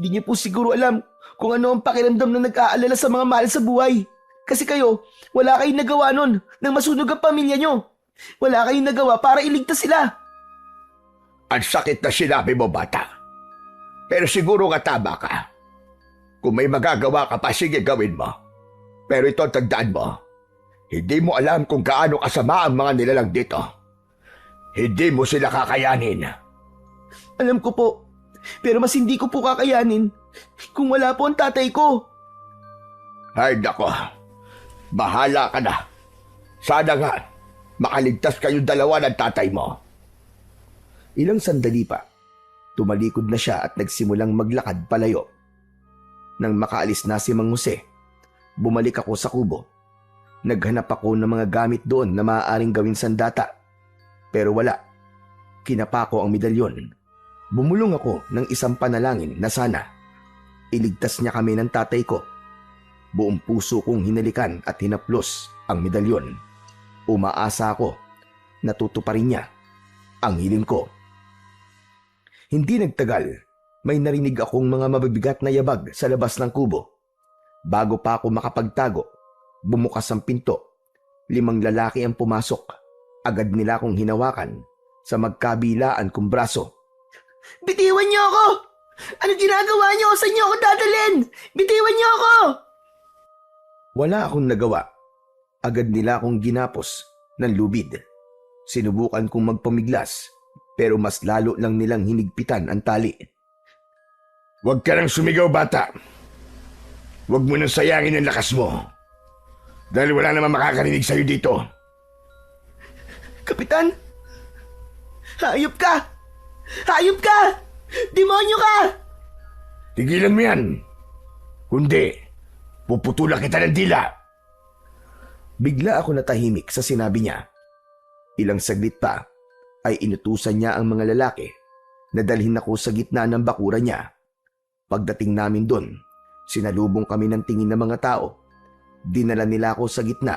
C: Hindi niyo po siguro alam kung ano ang pakiramdam na nag-aalala sa mga mahal sa buhay. Kasi kayo, wala kayong nagawa nun nang masunog ang pamilya nyo. Wala kayong nagawa para iligtas sila.
D: Ang sakit na sinabi mo, bata. Pero siguro nga tama ka. Kung may magagawa ka pa, sige gawin mo. Pero ito, tagdaan mo. Hindi mo alam kung gaano kasama ang mga nilalang dito. Hindi mo sila kakayanin.
C: Alam ko po. Pero mas hindi ko po kakayanin kung wala po ang tatay ko.
D: Ay, nako. Bahala ka na. Sana nga, makaligtas kayong dalawa ng tatay mo.
A: Ilang sandali pa, tumalikod na siya at nagsimulang maglakad palayo. Nang makaalis na si Mang Jose, bumalik ako sa kubo. Naghanap ako ng mga gamit doon na maaaring gawin sandata. Pero wala. Kinapa ko ang medalyon. Bumulong ako ng isang panalangin na sana iligtas niya kami ng tatay ko. Buong puso kong hinalikan at hinaplos ang medalyon. Umaasa ako na tutuparin niya ang hiling ko. Hindi nagtagal, may narinig akong mga mabibigat na yabag sa labas ng kubo. Bago pa ako makapagtago, bumukas ang pinto. 5 lalaki ang pumasok. Agad nila akong hinawakan sa magkabilaan kong braso.
C: Bitiwan niyo ako! Ano ginagawa niyo? Saan niyo ako dadalhin? Bitiwan niyo ako!
A: Wala akong nagawa. Agad nila akong ginapos ng lubid. Sinubukan kong magpamiglas, pero mas lalo lang nilang hinigpitan ang tali.
B: Huwag ka nang sumigaw, bata. Huwag mo nang sayangin ang lakas mo. Dahil wala naman makakarinig sa'yo dito.
C: Kapitan! Hayop ka! Hayop ka! Demonyo ka!
B: Tigilan mo yan. Kundi, puputulan kita ng dila.
A: Bigla ako natahimik sa sinabi niya. Ilang saglit pa ay inutusan niya ang mga lalaki na dalhin ako sa gitna ng bakura niya. Pagdating namin doon, sinalubong kami ng tingin ng mga tao. Dinala nila ako sa gitna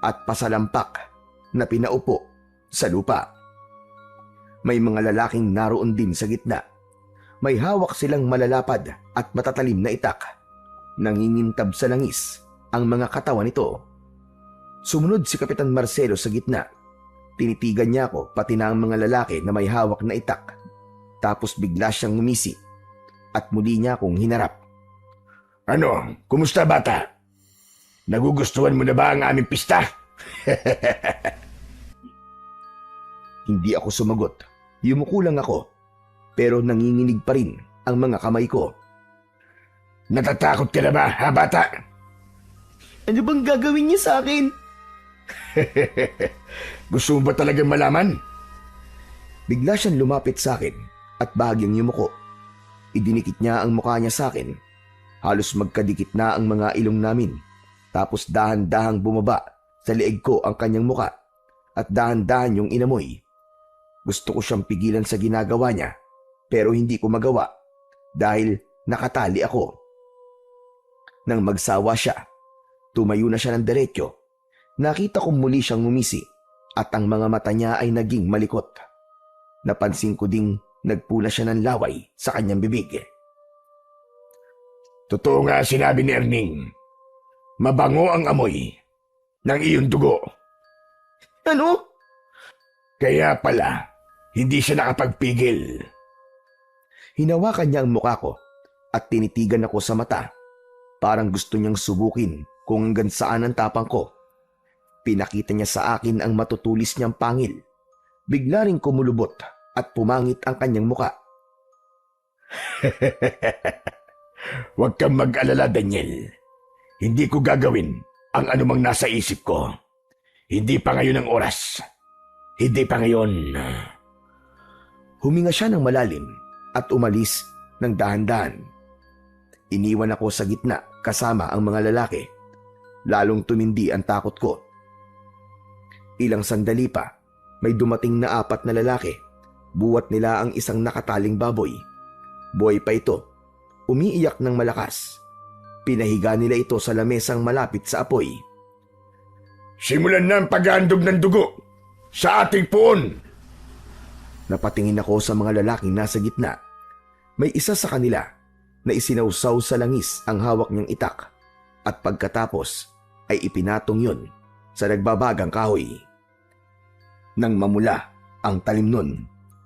A: at pasalampak na pinaupo sa lupa. May mga lalaking naroon din sa gitna. May hawak silang malalapad at matatalim na itak. Nangingintab sa langis ang mga katawan nito. Sumunod si Kapitan Marcelo sa gitna. Tinitigan niya ako pati na ang mga lalaki na may hawak na itak. Tapos bigla siyang ngumisi at muli niya akong hinarap.
B: Ano, kumusta bata? Nagugustuhan mo na ba ang aming pista?
A: Hindi ako sumagot. Yumuko lang ako. Pero nanginginig pa rin ang mga kamay ko.
B: Natatakot ka na ba, ha bata?
C: Ano bang gagawin niyo sa akin?
B: Gusto mo ba talagang malaman?
A: Bigla siyang lumapit sa akin at bahagyang yumuko. Idinikit niya ang mukha niya sa akin. Halos magkadikit na ang mga ilong namin. Tapos dahan-dahang bumaba sa leeg ko ang kanyang muka at dahan-dahan yung inamoy. Gusto ko siyang pigilan sa ginagawa niya pero hindi ko magawa dahil nakatali ako. Nang magsawa siya, tumayo na siya ng diretsyo. Nakita kong muli siyang ngumisi at ang mga mata niya ay naging malikot. Napansin ko ding nagpula siya ng laway sa kanyang bibig.
B: Totoo nga sinabi ni Erning. Mabango ang amoy ng iyong dugo.
C: Ano?
B: Kaya pala, hindi siya nakapagpigil.
A: Hinawakan niya ang mukha ko at tinitigan ako sa mata. Parang gusto niyang subukin kung hanggang saan ang tapang ko. Pinakita niya sa akin ang matutulis niyang pangil. Bigla ring kumulubot at pumangit ang kanyang muka.
B: Huwag kang mag-alala, Daniel. Hindi ko gagawin ang anumang nasa isip ko. Hindi pa ngayon ang oras. Hindi pa ngayon.
A: Huminga siya ng malalim at umalis ng dahan-dahan. Iniwan ako sa gitna kasama ang mga lalaki. Lalong tumindi ang takot ko. Ilang sandali pa, may dumating na 4 na lalaki. Buwat nila ang isang nakataling baboy. Buhay pa ito. Umiiyak ng malakas. Pinahiga nila ito sa lamesang malapit sa apoy.
B: Simulan na ang paghahandog ng dugo sa ating puon.
A: Napatingin ako sa mga lalaking nasa gitna. May isa sa kanila na isinausaw sa langis ang hawak niyang itak at pagkatapos ay ipinatong yun sa nagbabagang kahoy. Nang mamula ang talim nun,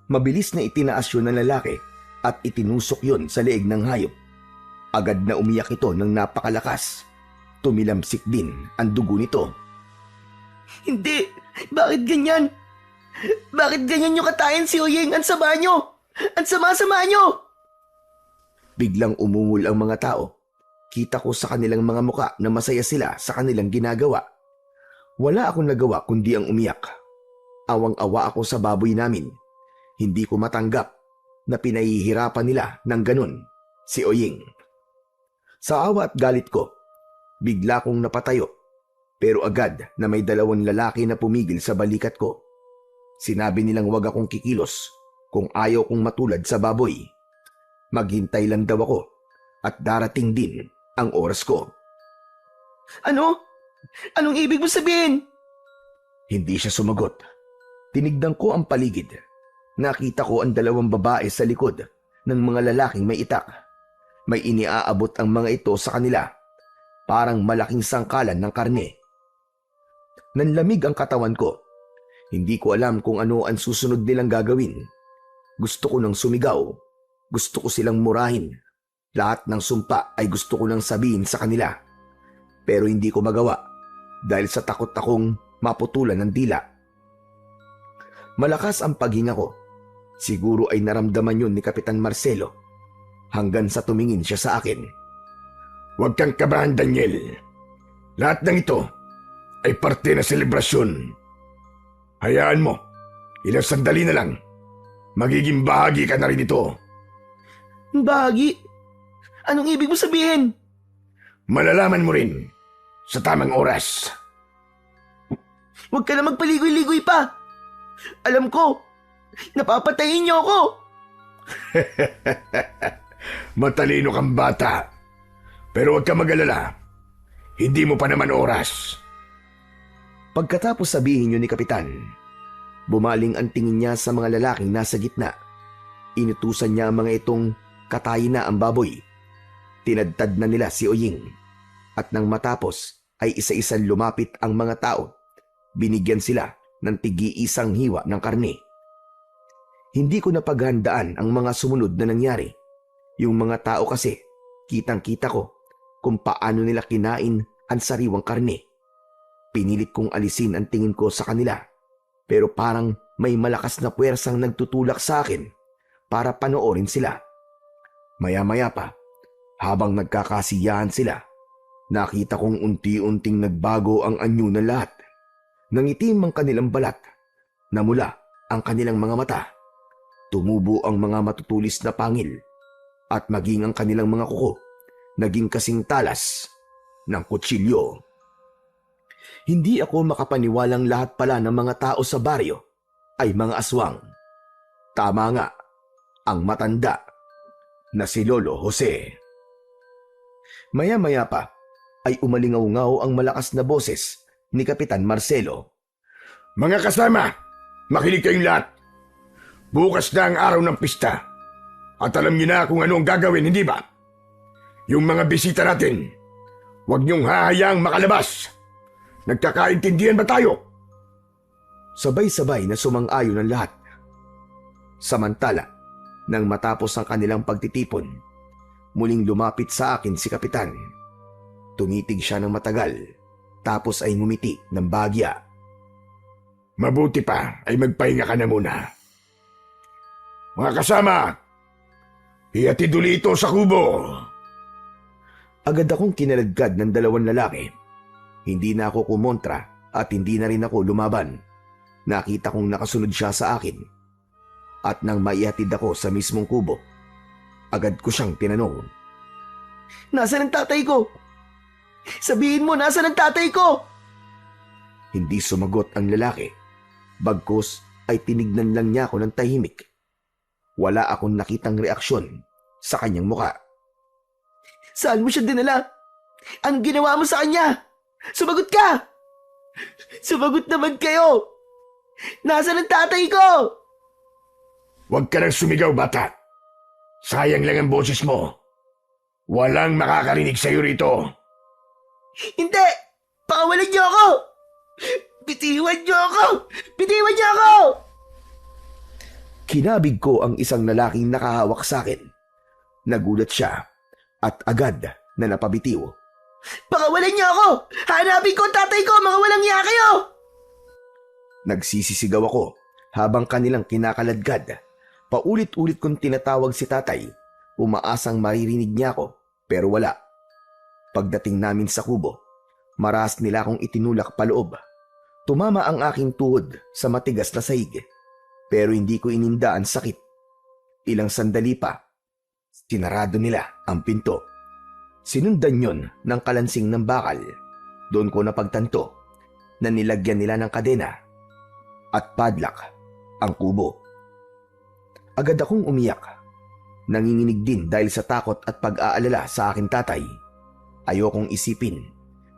A: mabilis na itinaas yun ng lalaki at itinusok yun sa leeg ng hayop. Agad na umiyak ito ng napakalakas. Tumilamsik din ang dugo nito.
C: Hindi! Bakit ganyan? Bakit ganyan nyo katayin si Oyeng? Ang sama nyo! Ang sama-sama nyo!
A: Biglang umungol ang mga tao. Kita ko sa kanilang mga muka na masaya sila sa kanilang ginagawa. Wala akong nagawa kundi ang umiyak. Awang-awa ako sa baboy namin. Hindi ko matanggap na pinahihirapan nila ng ganun si Oyeng. Sa awa at galit ko, bigla kong napatayo. Pero agad na may 2 lalaki na pumigil sa balikat ko. Sinabi nilang wag akong kikilos kung ayaw kong matulad sa baboy. Maghintay lang daw ako at darating din ang oras ko.
C: Ano? Anong ibig mo sabihin?
A: Hindi siya sumagot. Tinignan ko ang paligid. Nakita ko ang 2 babae sa likod ng mga lalaking may itak. May iniaabot ang mga ito sa kanila. Parang malaking sangkalan ng karne. Nanlamig ang katawan ko. Hindi ko alam kung ano ang susunod nilang gagawin. Gusto ko nang sumigaw. Gusto ko silang murahin. Lahat ng sumpa ay gusto ko nang sabihin sa kanila. Pero hindi ko magawa dahil sa takot akong maputulan ng dila. Malakas ang paghinga ko. Siguro ay naramdaman yun ni Kapitan Marcelo hanggang sa tumingin siya sa akin.
B: Huwag kang kabahan, Daniel. Lahat ng ito ay parte na selebrasyon. Hayaan mo, ilang sandali na lang, magiging bahagi ka na rin ito.
C: Bahagi? Anong ibig mo sabihin?
B: Malalaman mo rin sa tamang oras.
C: Huwag ka na magpaligoy-ligoy pa. Alam ko, napapatayin niyo ako.
B: Matalino kang bata. Pero huwag ka mag-alala. Hindi mo pa naman oras.
A: Pagkatapos sabihin yun ni Kapitan, bumaling ang tingin niya sa mga lalaking nasa gitna. Inutusan niya ang mga itong katayin na ang baboy. Tinadtad na nila si Oyeng. At nang matapos ay isa-isang lumapit ang mga tao. Binigyan sila ng tig-iisang hiwa ng karne. Hindi ko napaghandaan ang mga sumunod na nangyari. Yung mga tao kasi, kitang-kita ko kung paano nila kinain ang sariwang karne. Pinilit kong alisin ang tingin ko sa kanila, pero parang may malakas na puwersang nagtutulak sa akin para panoorin sila. Maya-maya pa, habang nagkakasiyahan sila, nakita kong unti-unting nagbago ang anyo ng lahat. Nangitim ang kanilang balat, namula ang kanilang mga mata, tumubo ang mga matutulis na pangil, at maging ang kanilang mga kuko naging kasing talas ng kutsilyo. Hindi ako makapaniwalang lahat pala ng mga tao sa baryo ay mga aswang. Tama nga, ang matanda na si Lolo Jose. Maya-maya pa ay umalingaw-ngaw ang malakas na boses ni Kapitan Marcelo.
B: Mga kasama, makinig kayong lahat. Bukas na ang araw ng pista. At alam niyo na kung ano ang gagawin, hindi ba? Yung mga bisita natin, huwag niyong hahayaang makalabas. Nagkakaintindihan ba tayo?
A: Sabay-sabay na sumang-ayon ang lahat. Samantala, Nang matapos ang kanilang pagtitipon, muling lumapit sa akin si Kapitan. Tumitig siya ng matagal, tapos ay ngumiti ng bahagya.
B: Mabuti pa ay magpahinga ka na muna. Mga kasama, ihatid uli ito sa kubo.
A: Agad akong kinaladkad ng dalawang lalaki. Hindi na ako kumontra at hindi na rin ako lumaban. Nakita kong nakasunod siya sa akin. At nang maihatid ako sa mismong kubo, agad ko siyang tinanong.
C: Nasaan ang tatay ko? Sabihin mo, nasaan ang tatay ko?
A: Hindi sumagot ang lalaki. Bagkus ay tinignan lang niya ako ng tahimik. Wala akong nakitang reaksyon sa kanyang muka.
C: Saan mo siya dinala? Anong ginawa mo sa kanya? Sumagot ka! Sumagot naman kayo! Nasaan ang tatay ko?
B: Huwag ka nang sumigaw, bata. Sayang lang ang boses mo. Walang makakarinig sa'yo rito.
C: Hindi! Pakawalan niyo ako! Bitiwan niyo ako! Bitiwan niyo ako!
A: Kinabig ko ang isang lalaking nakahawak sa akin. Nagulat siya at agad na napabitiw.
C: Pakawalan niyo ako! Hanapin ko ang tatay ko! Mga walang iya kayo!
A: Nagsisisigaw ako habang kanilang kinakaladkad. Paulit-ulit kong tinatawag si tatay. Umaasang maririnig niya ako pero wala. Pagdating namin sa kubo, maras nila akong itinulak paloob. Tumama ang aking tuhod sa matigas na sahig. Pero hindi ko ininda ang sakit. Ilang sandali pa, sinarado nila ang pinto. Sinundan yon ng kalansing ng bakal. Doon ko napagtanto na nilagyan nila ng kadena at padlock ang kubo. Agad akong umiyak. Nanginginig din dahil sa takot at pag-aalala sa aking tatay. Ayokong isipin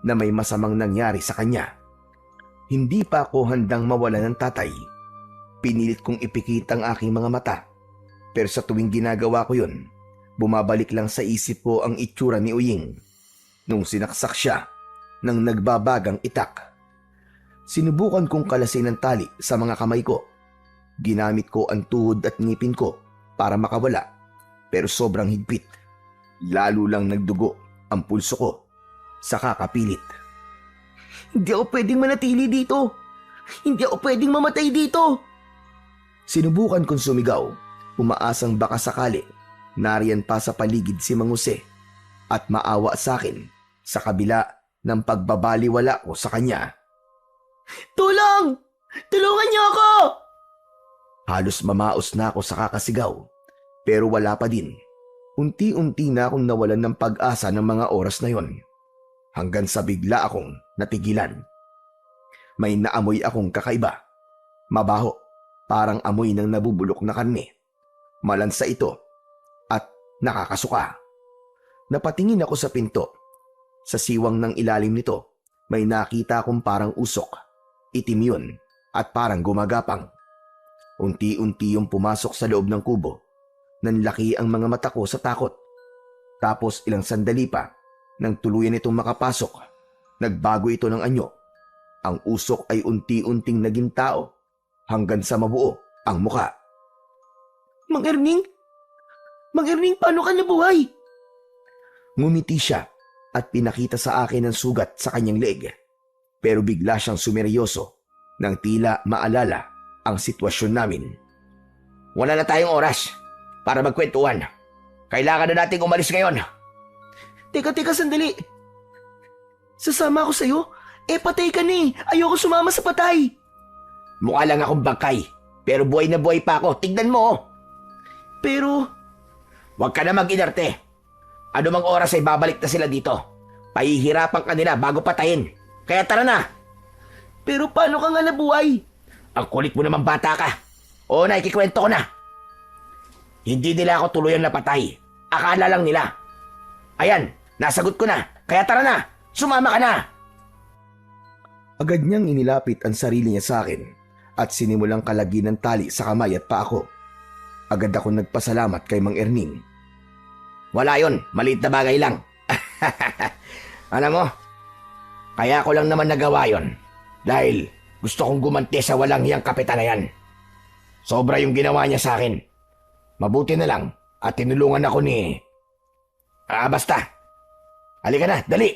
A: na may masamang nangyari sa kanya. Hindi pa ako handang mawalan ng tatay. Pinilit kong ipikit ang aking mga mata. Pero sa tuwing ginagawa ko yun, bumabalik lang sa isip ko ang itsura ni Uying nung sinaksak siya ng nagbabagang itak. Sinubukan kong kalasin ng tali sa mga kamay ko. Ginamit ko ang tuhod at ngipin ko para makawala, pero sobrang higpit. Lalo lang nagdugo ang pulso ko sa kakapilit.
C: Hindi ako pwedeng manatili dito. Hindi ako pwedeng mamatay dito.
A: Sinubukan kong sumigaw, umaasang baka sakali nariyan pa sa paligid si Mang Jose at maawa sa akin sa kabila ng pagbabaliwala ko sa kanya.
C: Tulong! Tulungan niyo ako!
A: Halos mamaos na ako sa kakasigaw, pero wala pa din. Unti-unti na akong nawalan ng pag-asa ng mga oras na yon, hanggang sa bigla akong natigilan. May naamoy akong kakaiba. Mabaho, parang amoy ng nabubulok na karne. Malansa ito at nakakasuka. Napatingin ako sa pinto. Sa siwang ng ilalim nito, may nakita akong parang usok. Itim yun at parang gumagapang. Unti-unti yung pumasok sa loob ng kubo. Nanlaki ang mga mata ko sa takot. Tapos ilang sandali pa, nang tuluyan itong makapasok, nagbago ito ng anyo. Ang usok ay unti-unting naging tao hanggang sa mabuo ang muka.
C: Mang Erning? Mang Erning, paano ka nabuhay?
A: Ngumiti siya at pinakita sa akin ang sugat sa kanyang leeg. Pero bigla siyang sumeryoso nang tila maalala ang sitwasyon namin.
D: Wala na tayong oras para magkwentuhan. Kailangan na nating umalis ngayon.
C: Teka, sandali. Sasama ako sa'yo? Patay ka na eh. Ayoko sumama sa patay.
D: Mukha lang akong bangkay, pero buhay na buhay pa ako. Tignan mo.
C: Pero,
D: Huwag ka na mag-inarte. Ano mang oras ay babalik na sila dito. Pahihirapan ka nila bago patayin. Kaya tara na.
C: pero paano ka nga nabuhay?
D: Ang kulit mo naman bata ka. Oo na, ikikwento ko na. Hindi nila ako tuluyang napatay. Akala lang nila. Ayan, nasagot ko na. Kaya tara na. Sumama ka na.
A: Agad niyang inilapit ang sarili niya sa akin at sinimulang kalagin ng tali sa kamay at paa ko. Agad ako nagpasalamat kay Mang Erning.
D: Wala yon, maliit na bagay lang. Alam mo, kaya ko lang naman nagawa yon dahil gusto kong gumanti sa walang hiyang kapitan na yan. Sobra yung ginawa niya sa akin. Mabuti na lang at tinulungan ako ni... basta. Halika na, dali.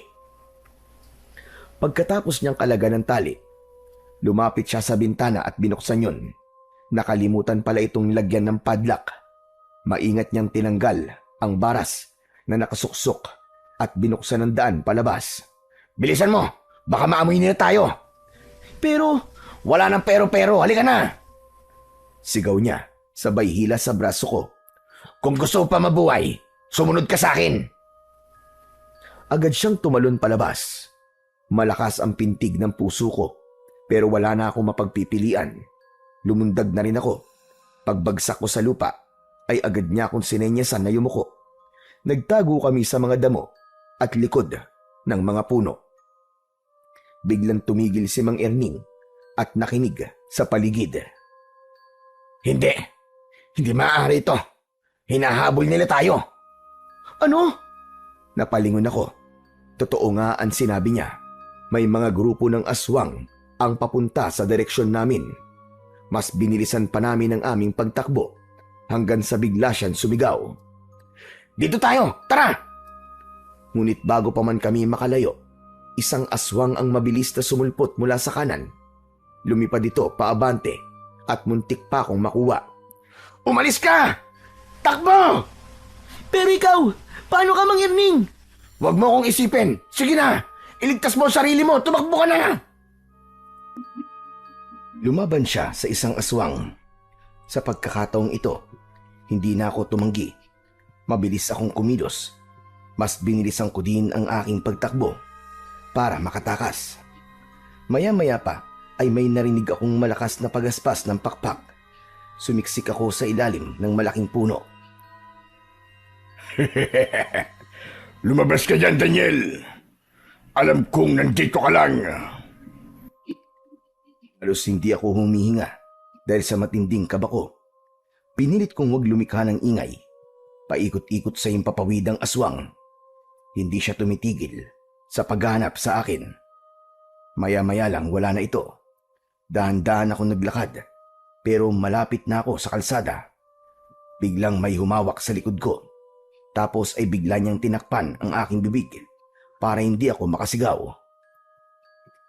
A: Pagkatapos niyang kalaga ng tali, lumapit siya sa bintana at binuksan yun. Nakalimutan pala itong lagyan ng padlock. Maingat niyang tinanggal ang baras na nakasuksok at binuksan ng daan palabas.
D: Bilisan mo, baka maamoy nila tayo.
C: Pero,
D: Wala nang pero-pero, halika na.
A: Sigaw niya, sabay hila sa braso ko.
D: Kung gusto pa mabuhay, sumunod ka sa akin.
A: Agad siyang tumalon palabas. Malakas ang pintig ng puso ko, pero wala na akong mapagpipilian. Lumundag na rin ako. Pagbagsak ko sa lupa, ay agad niya akong sinenyasan na yumuko. Nagtago kami sa mga damo at likod ng mga puno. Biglang tumigil si Mang Erning at nakinig sa paligid.
D: Hindi maaari ito. Hinahabol nila tayo.
C: ano?
A: Napalingon ako. Totoo nga ang sinabi niya. May mga grupo ng aswang ang papunta sa direksyon namin. Mas binilisan pa namin ang aming pagtakbo hanggang sa bigla siyang sumigaw.
D: Dito tayo, tara!
A: Ngunit bago pa man kami makalayo, isang aswang ang mabilis na sumulpot mula sa kanan. Lumipad ito paabante at muntik pa akong makuha.
D: Umalis ka! Takbo!
C: Pero ikaw, paano ka, Mang Erning?
D: Huwag mo akong isipin. Sige na, iligtas mo ang sarili mo. Tumakbo ka na!
A: Lumaban siya sa isang aswang. Sa pagkakataong ito, hindi na ako tumanggi. Mabilis akong kumilos. Mas binilisan ko din ang aking pagtakbo para makatakas. Maya-maya pa ay may narinig akong malakas na pagaspas ng pakpak. Sumiksik ako sa ilalim ng malaking puno.
B: Lumabas ka dyan, Daniel. Alam kong nandito ka lang.
A: Halos hindi ako humihinga dahil sa matinding kaba ko. Pinilit kong huwag lumikha ng ingay. Paikot-ikot sa himpapawid ang aswang. Hindi siya tumitigil sa paghanap sa akin. Maya-maya lang wala na ito. Dahan-dahan ako naglakad pero malapit na ako sa kalsada. Biglang may humawak sa likod ko. Tapos ay bigla niyang tinakpan ang aking bibig para hindi ako makasigaw.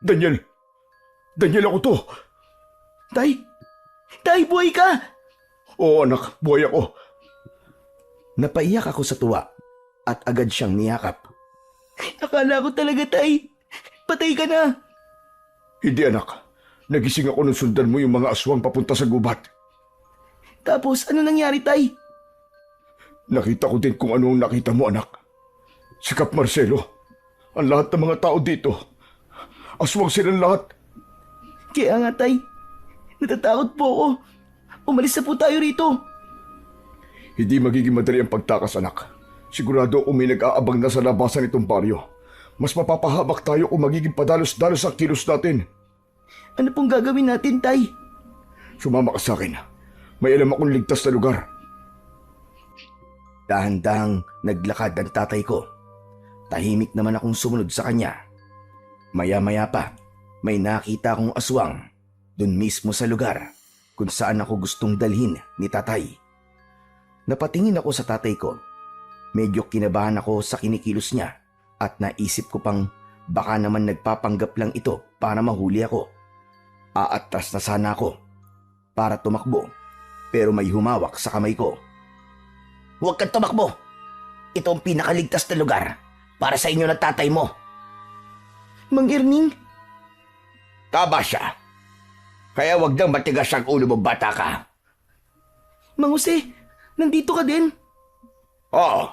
B: Daniel! Daniel, ako to!
C: Tay, buhay ka!
B: Oo, anak, buhay ako.
A: Napaiyak ako sa tuwa at agad siyang niyakap.
C: Akala ko talaga, Tay. Patay ka na.
B: Hindi, anak. Nagising ako nung sundan mo yung mga aswang papunta sa gubat.
C: Tapos, ano nangyari, Tay?
B: Nakita ko din kung ano ang nakita mo, anak. Si Kap Marcelo. Ang lahat ng mga tao dito. Aswang silang lahat.
C: Kaya nga, Tay. Natatakot po ako. Umalis na po tayo rito.
B: Hindi magiging madali ang pagtakas, anak. Sigurado kung may nag-aabang na sa labasan itong baryo. Mas mapapahabak tayo kung magiging padalos-dalos ang kilos natin.
C: Ano pong gagawin natin, Tay?
B: Sumama ka sa akin. May alam akong ligtas na lugar.
A: Dahan-dahang naglakad ang tatay ko. Tahimik naman akong sumunod sa kanya. Maya-maya pa, may nakita akong aswang dun mismo sa lugar kung saan ako gustong dalhin ni tatay. Napatingin ako sa tatay ko. Medyo kinabahan ako sa kinikilos niya at naisip ko pang baka naman nagpapanggap lang ito para mahuli ako. Aatras na sana ako para tumakbo pero may humawak sa kamay ko.
D: Huwag kang tumakbo. Ito ang pinakaligtas na lugar para sa inyo ng tatay mo.
C: Mang Erning?
D: Tama siya. Kaya huwag nang matigas ang ulo mo, bata ka.
C: Mang Jose, nandito ka din?
D: Oo,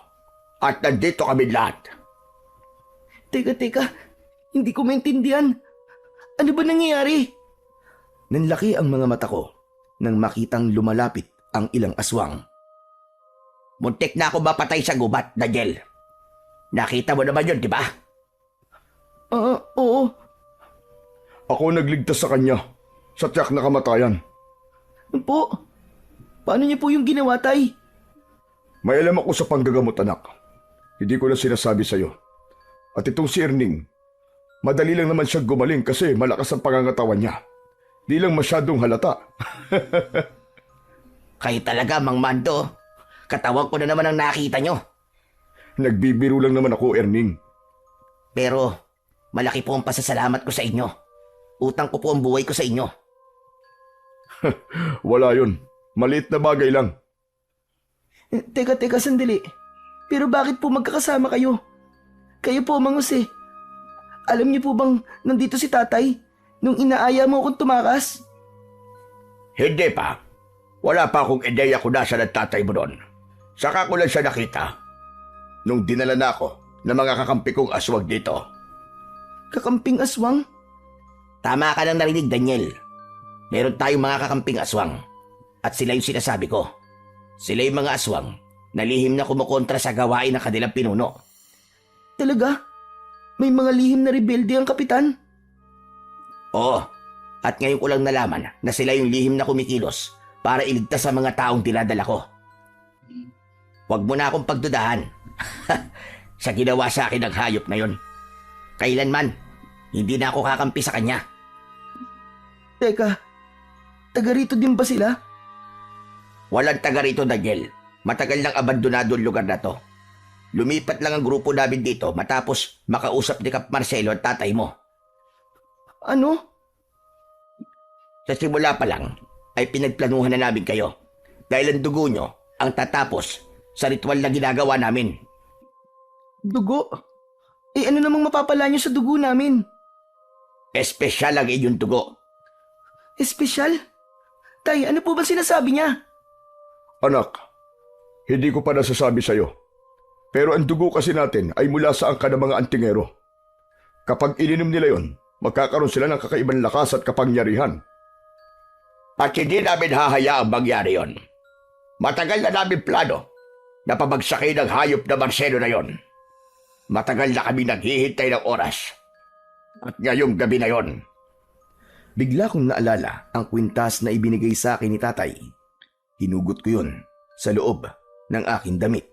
D: at nandito kami lahat.
C: Teka. Hindi ko maintindihan. Ano ba nangyayari?
A: Nanlaki ang mga mata ko nang makitang lumalapit ang ilang aswang.
D: Muntik na ako mapatay sa gubat, Daniel. Nakita mo naman yun, di ba?
C: Oo.
B: Ako nagligtas sa kanya. Sa tiyak na kamatayan.
C: Po, paano niyo po yung ginawa, Tay?
B: May alam ako sa panggagamot, anak. Hindi ko na sinasabi sa'yo. At itong si Erning, madali lang naman siya gumaling kasi malakas ang pangangatawan niya. Di lang masyadong halata.
D: Kayo talaga, Mang Mando. Katawan ko na naman ang nakita nyo.
B: Nagbibiro lang naman ako, Erning.
D: Pero malaki po ang pasasalamat ko sa inyo. Utang ko po ang buhay ko sa inyo.
B: Wala yun. Maliit na bagay lang.
C: Teka, sandali. Pero bakit po magkakasama kayo? Kayo po, Mang Jose. Alam niyo po bang nandito si tatay nung inaaya mo akong tumakas?
D: Hindi pa. Wala pa akong ideya kung nasa ng tatay mo doon. Saka ko lang siya nakita nung dinala na ako ng mga kakampi kong aswag dito.
C: Kakamping aswang?
D: Tama ka nang narinig, Daniel. Meron tayong mga kakamping aswang. At sila yung sinasabi ko. Sila yung mga aswang na lihim na kumukontra sa gawain ng kanilang pinuno.
C: Talaga? May mga lihim na rebelde ang kapitan?
D: Oo. At ngayon ko lang nalaman na sila yung lihim na kumikilos para iligtas sa mga taong dinadala ko. Huwag mo na akong pagdudahan. Sa ginawa sa akin ng hayop na yon. Kailanman, hindi na ako kakampi sa kanya.
C: Teka, taga rito din ba sila?
D: Walang taga rito, Daniel. Matagal nang abandonado ang lugar na to. Lumipat lang ang grupo namin dito matapos makausap ni Kap Marcelo at tatay mo.
C: Ano?
D: Sa simula pa lang ay pinagplanuhan na namin kayo dahil ang dugo nyo ang tatapos sa ritual na ginagawa namin.
C: Dugo? Ano namang mapapala niyo sa dugo namin?
D: Espesyal ang inyong dugo.
C: Espesyal? Tay, ano po ba sinasabi niya?
B: Anak, hindi ko pa nasasabi sa'yo. Pero ang dugo kasi natin ay mula sa angka ng mga antingero. Kapag ininom nila yon, magkakaroon sila ng kakaibang lakas at kapangyarihan.
D: At hindi namin hahayaang mangyari yon. Matagal na namin plano na pabagsakin ang hayop na Marcelo na yon. Matagal na kami naghihintay ng oras. At ngayong gabi na yon.
A: Bigla kong naalala ang kwintas na ibinigay sa akin ni tatay. Hinugot ko yun sa loob ng aking damit.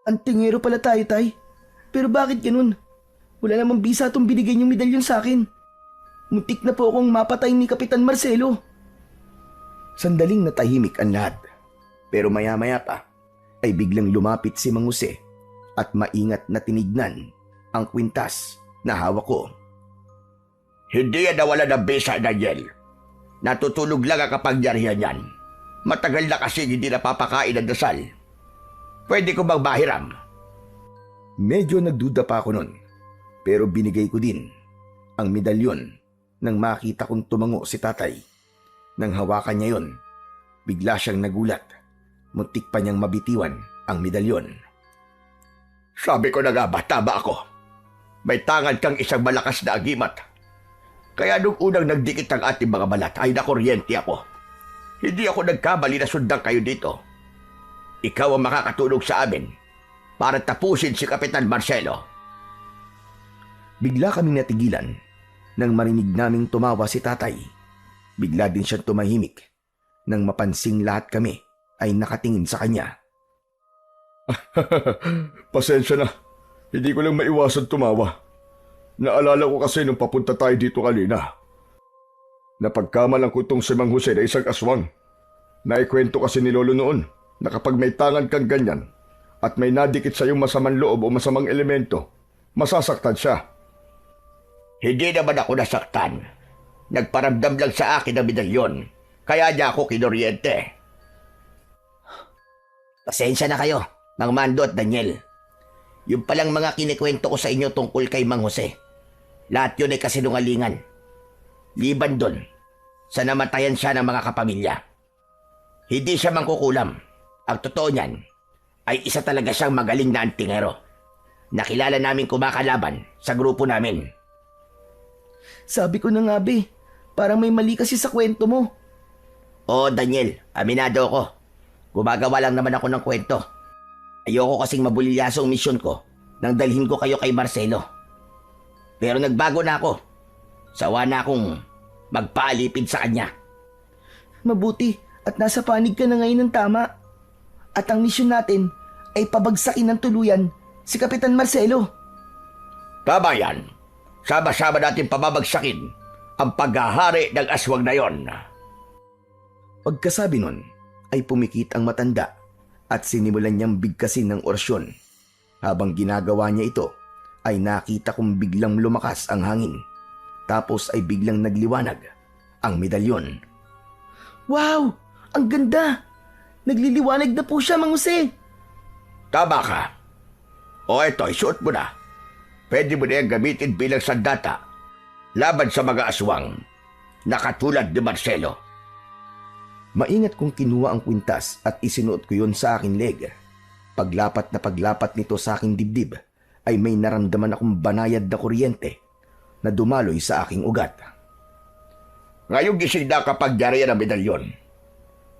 C: Antingero pala tayo, tay. Pero bakit ganun? Wala namang bisa itong binigay niyong medalyon sa akin. Muntik na po akong mapatay ni Kapitan Marcelo.
A: Sandaling natahimik ang lahat. Pero maya-maya pa ay biglang lumapit si Mang Jose at maingat na tinignan ang kwintas na hawak ko.
D: Hindi yan nawala ng bisa, Daniel. Natutulog lang ang kapangyarihan yan. Matagal na kasi hindi napapakain ang dasal. Pwede ko bang bahiram?
A: Medyo nagduda pa ako nun, pero binigay ko din ang medalyon nang makita kong tumango si tatay. Nang hawakan niya yon, bigla siyang nagulat. Muntik pa niyang mabitiwan ang medalyon.
D: Sabi ko na nga ba, tama ako. May tangan kang isang malakas na agimat. Kaya nung unang nagdikit ang ating mga balat ay nakuryente ako. Hindi ako nagkamali na sundan kayo dito. Ikaw ang makakatulong sa amin para tapusin si Kapitan Marcelo.
A: Bigla kaming natigilan nang marinig naming tumawa si tatay. Bigla din siyang tumahimik nang mapansing lahat kami ay nakatingin sa kanya.
B: Pasensya na. Hindi ko lang maiwasan tumawa. Naalala ko kasi nung papunta tayo dito kanina. Napagkamalan ko itong si Mang Jose na isang aswang. Naikwento kasi ni Lolo noon na kapag may tangan kang ganyan at may nadikit sa iyong masamang loob o masamang elemento, masasaktan siya.
D: Hindi naman ako nasaktan. Nagparamdam lang sa akin ang medalyon. Kaya niya ako kinuryente. Pasensya na kayo, Mang Mando at Daniel. Yung palang mga kinikwento ko sa inyo tungkol kay Mang Jose. Lahat yun ay kasinungalingan. Liban doon, sa namatayan siya ng mga kapamilya. Hindi siya mangkukulam. Ang totoo niyan ay isa talaga siyang magaling na antingero. Nakilala namin kumakalaban sa grupo namin.
C: Sabi ko na nga, be. Parang may mali kasi sa kwento mo.
D: Oo, Daniel, aminado ako. Gumagawa lang naman ako ng kwento. Ayoko kasing mabulilyaso ang misyon ko nang dalhin ko kayo kay Marcelo. Pero nagbago na ako. Sawa na akong magpaalipid sa kanya.
C: Mabuti at nasa panig ka na ngayon ng tama. At ang misyon natin ay pabagsakin ng tuluyan si Kapitan Marcelo.
D: Tama yan. Sama-sama natin pababagsakin ang paghahari ng aswang na yon.
A: Pagkasabi nun ay pumikit ang matanda at sinimulan niyang bigkasin ng orasyon. Habang ginagawa niya ito, ay nakita kong biglang lumakas ang hangin. Tapos ay biglang nagliwanag ang medalyon.
C: Wow! Ang ganda! Nagliliwanag na po siya, Mang Jose.
D: Tama ka. O eto, isuot mo na. Pwede mo na yung gamitin bilang sandata laban sa mga aswang na katulad ni Marcelo.
A: Maingat kong kinuha ang kwintas at isinuot ko yon sa aking leg. Paglapat na paglapat nito sa aking dibdib, ay may naramdaman akong banayad na kuryente na dumaloy sa aking ugat.
D: Ngayong gising na kapag yariyan ang medalyon,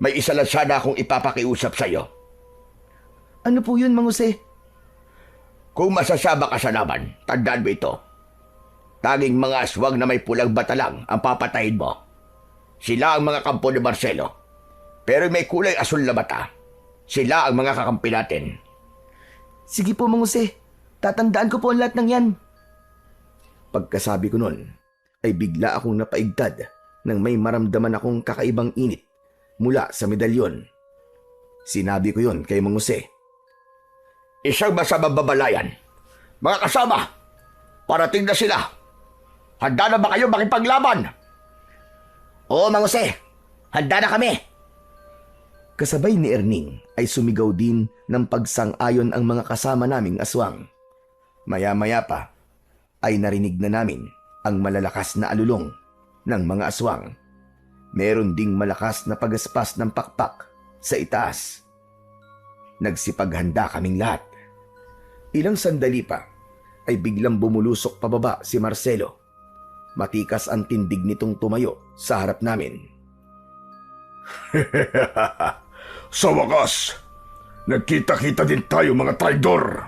D: may isa lang sana akong ipapakiusap sa iyo.
C: Ano po yun, Mang Jose?
D: Kung masasama ka sa laban, tandaan mo ito. Tanging mga aswang na may pulang bata lang ang papatayin mo. Sila ang mga kampo ni Marcelo. Pero may kulay asul na bata. Sila ang mga kakampi natin.
C: Sige po, Mang Jose. Tatandaan ko po ang lahat ng yan.
A: Pagkasabi ko nun, ay bigla akong napaigtad nang may maramdaman akong kakaibang init mula sa medalyon. Sinabi ko yon kay Mang Jose.
D: Isang masamang babalayan. Mga kasama, parating na sila. Handa na ba kayo makipaglaban? Oo, Mang Jose. Handa na kami.
A: Kasabay ni Erning ay sumigaw din ng pagsang-ayon ang mga kasama naming aswang. Maya-maya pa ay narinig na namin ang malalakas na alulong ng mga aswang. Meron ding malakas na pagaspas ng pakpak sa itaas. Nagsipaghanda kaming lahat. Ilang sandali pa ay biglang bumulusok pababa si Marcelo. Matikas ang tindig nitong tumayo sa harap namin.
B: Sa wakas, nagkita-kita din tayo mga traidor.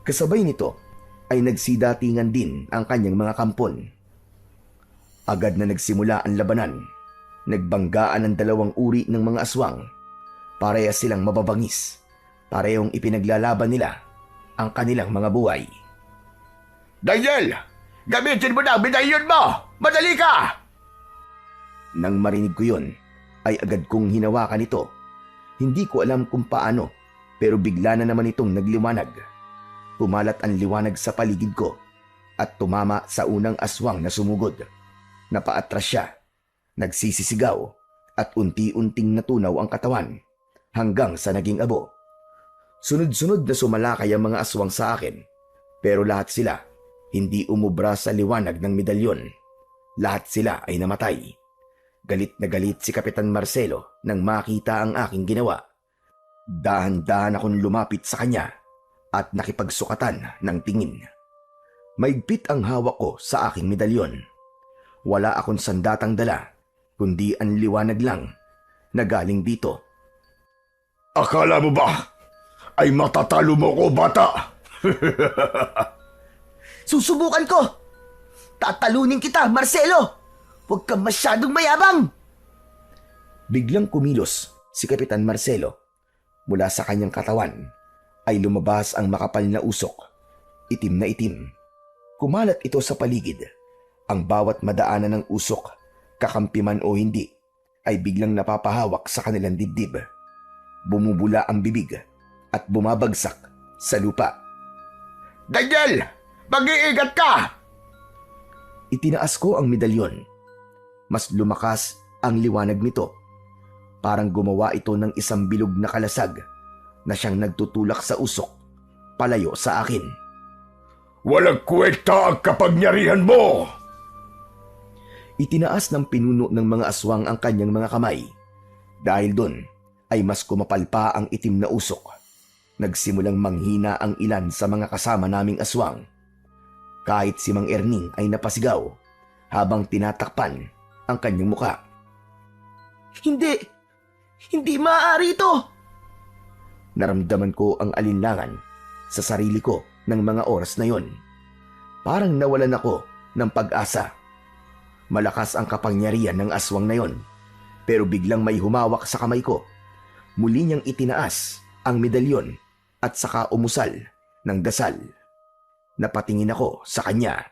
A: Kasabay nito ay nagsidatingan din ang kanyang mga kampon. Agad na nagsimula ang labanan. Nagbanggaan ang dalawang uri ng mga aswang. Parehas silang mababangis. Parehong ipinaglalaban nila ang kanilang mga buhay.
D: Daniel, gamitin mo na ang medalyon mo! Madali ka!
A: Nang marinig ko yon, ay agad kong hinawakan ito. Hindi ko alam kung paano, pero bigla na naman itong nagliwanag. Pumalat ang liwanag sa paligid ko at tumama sa unang aswang na sumugod. Napaatras siya, nagsisisigaw at unti-unting natunaw ang katawan hanggang sa naging abo. Sunod-sunod na sumalakay ang mga aswang sa akin, pero lahat sila hindi umubra sa liwanag ng medalyon. Lahat sila ay namatay. Galit na galit si Kapitan Marcelo nang makita ang aking ginawa. Dahan-dahan akong lumapit sa kanya at nakipagsukatan ng tingin. Maigpit ang hawak ko sa aking medalyon. Wala akong sandatang dala, kundi ang liwanag lang na galing dito.
B: Akala mo ba ay matatalo mo ko, bata?
C: Susubukan ko! Tatalunin kita, Marcelo! Huwag kang masyadong mayabang!
A: Biglang kumilos si Kapitan Marcelo. Mula sa kanyang katawan ay lumabas ang makapal na usok. Itim na itim. Kumalat ito sa paligid. Ang bawat madaanan ng usok, kakampi man o hindi, ay biglang napapahawak sa kanilang dibdib. Bumubula ang bibig at bumabagsak sa lupa.
D: Daniel, mag-iingat ka!
A: Itinaas ko ang medalyon. Mas lumakas ang liwanag nito. Parang gumawa ito ng isang bilog na kalasag na siyang nagtutulak sa usok, palayo sa akin.
B: Walang kwenta ang kapangyarihan mo!
A: Itinaas ng pinuno ng mga aswang ang kanyang mga kamay. Dahil doon ay mas kumapal pa ang itim na usok. Nagsimulang manghina ang ilan sa mga kasama naming aswang. Kahit si Mang Erning ay napasigaw habang tinatakpan ang kanyang muka.
C: Hindi! Hindi maaari ito!
A: Naramdaman ko ang alinlangan sa sarili ko ng mga oras na yon. Parang nawalan ako ng pag-asa. Malakas ang kapangyarihan ng aswang na yon, pero biglang may humawak sa kamay ko. Muli niyang itinaas ang medalyon at saka umusal ng dasal. Napatingin ako sa kanya.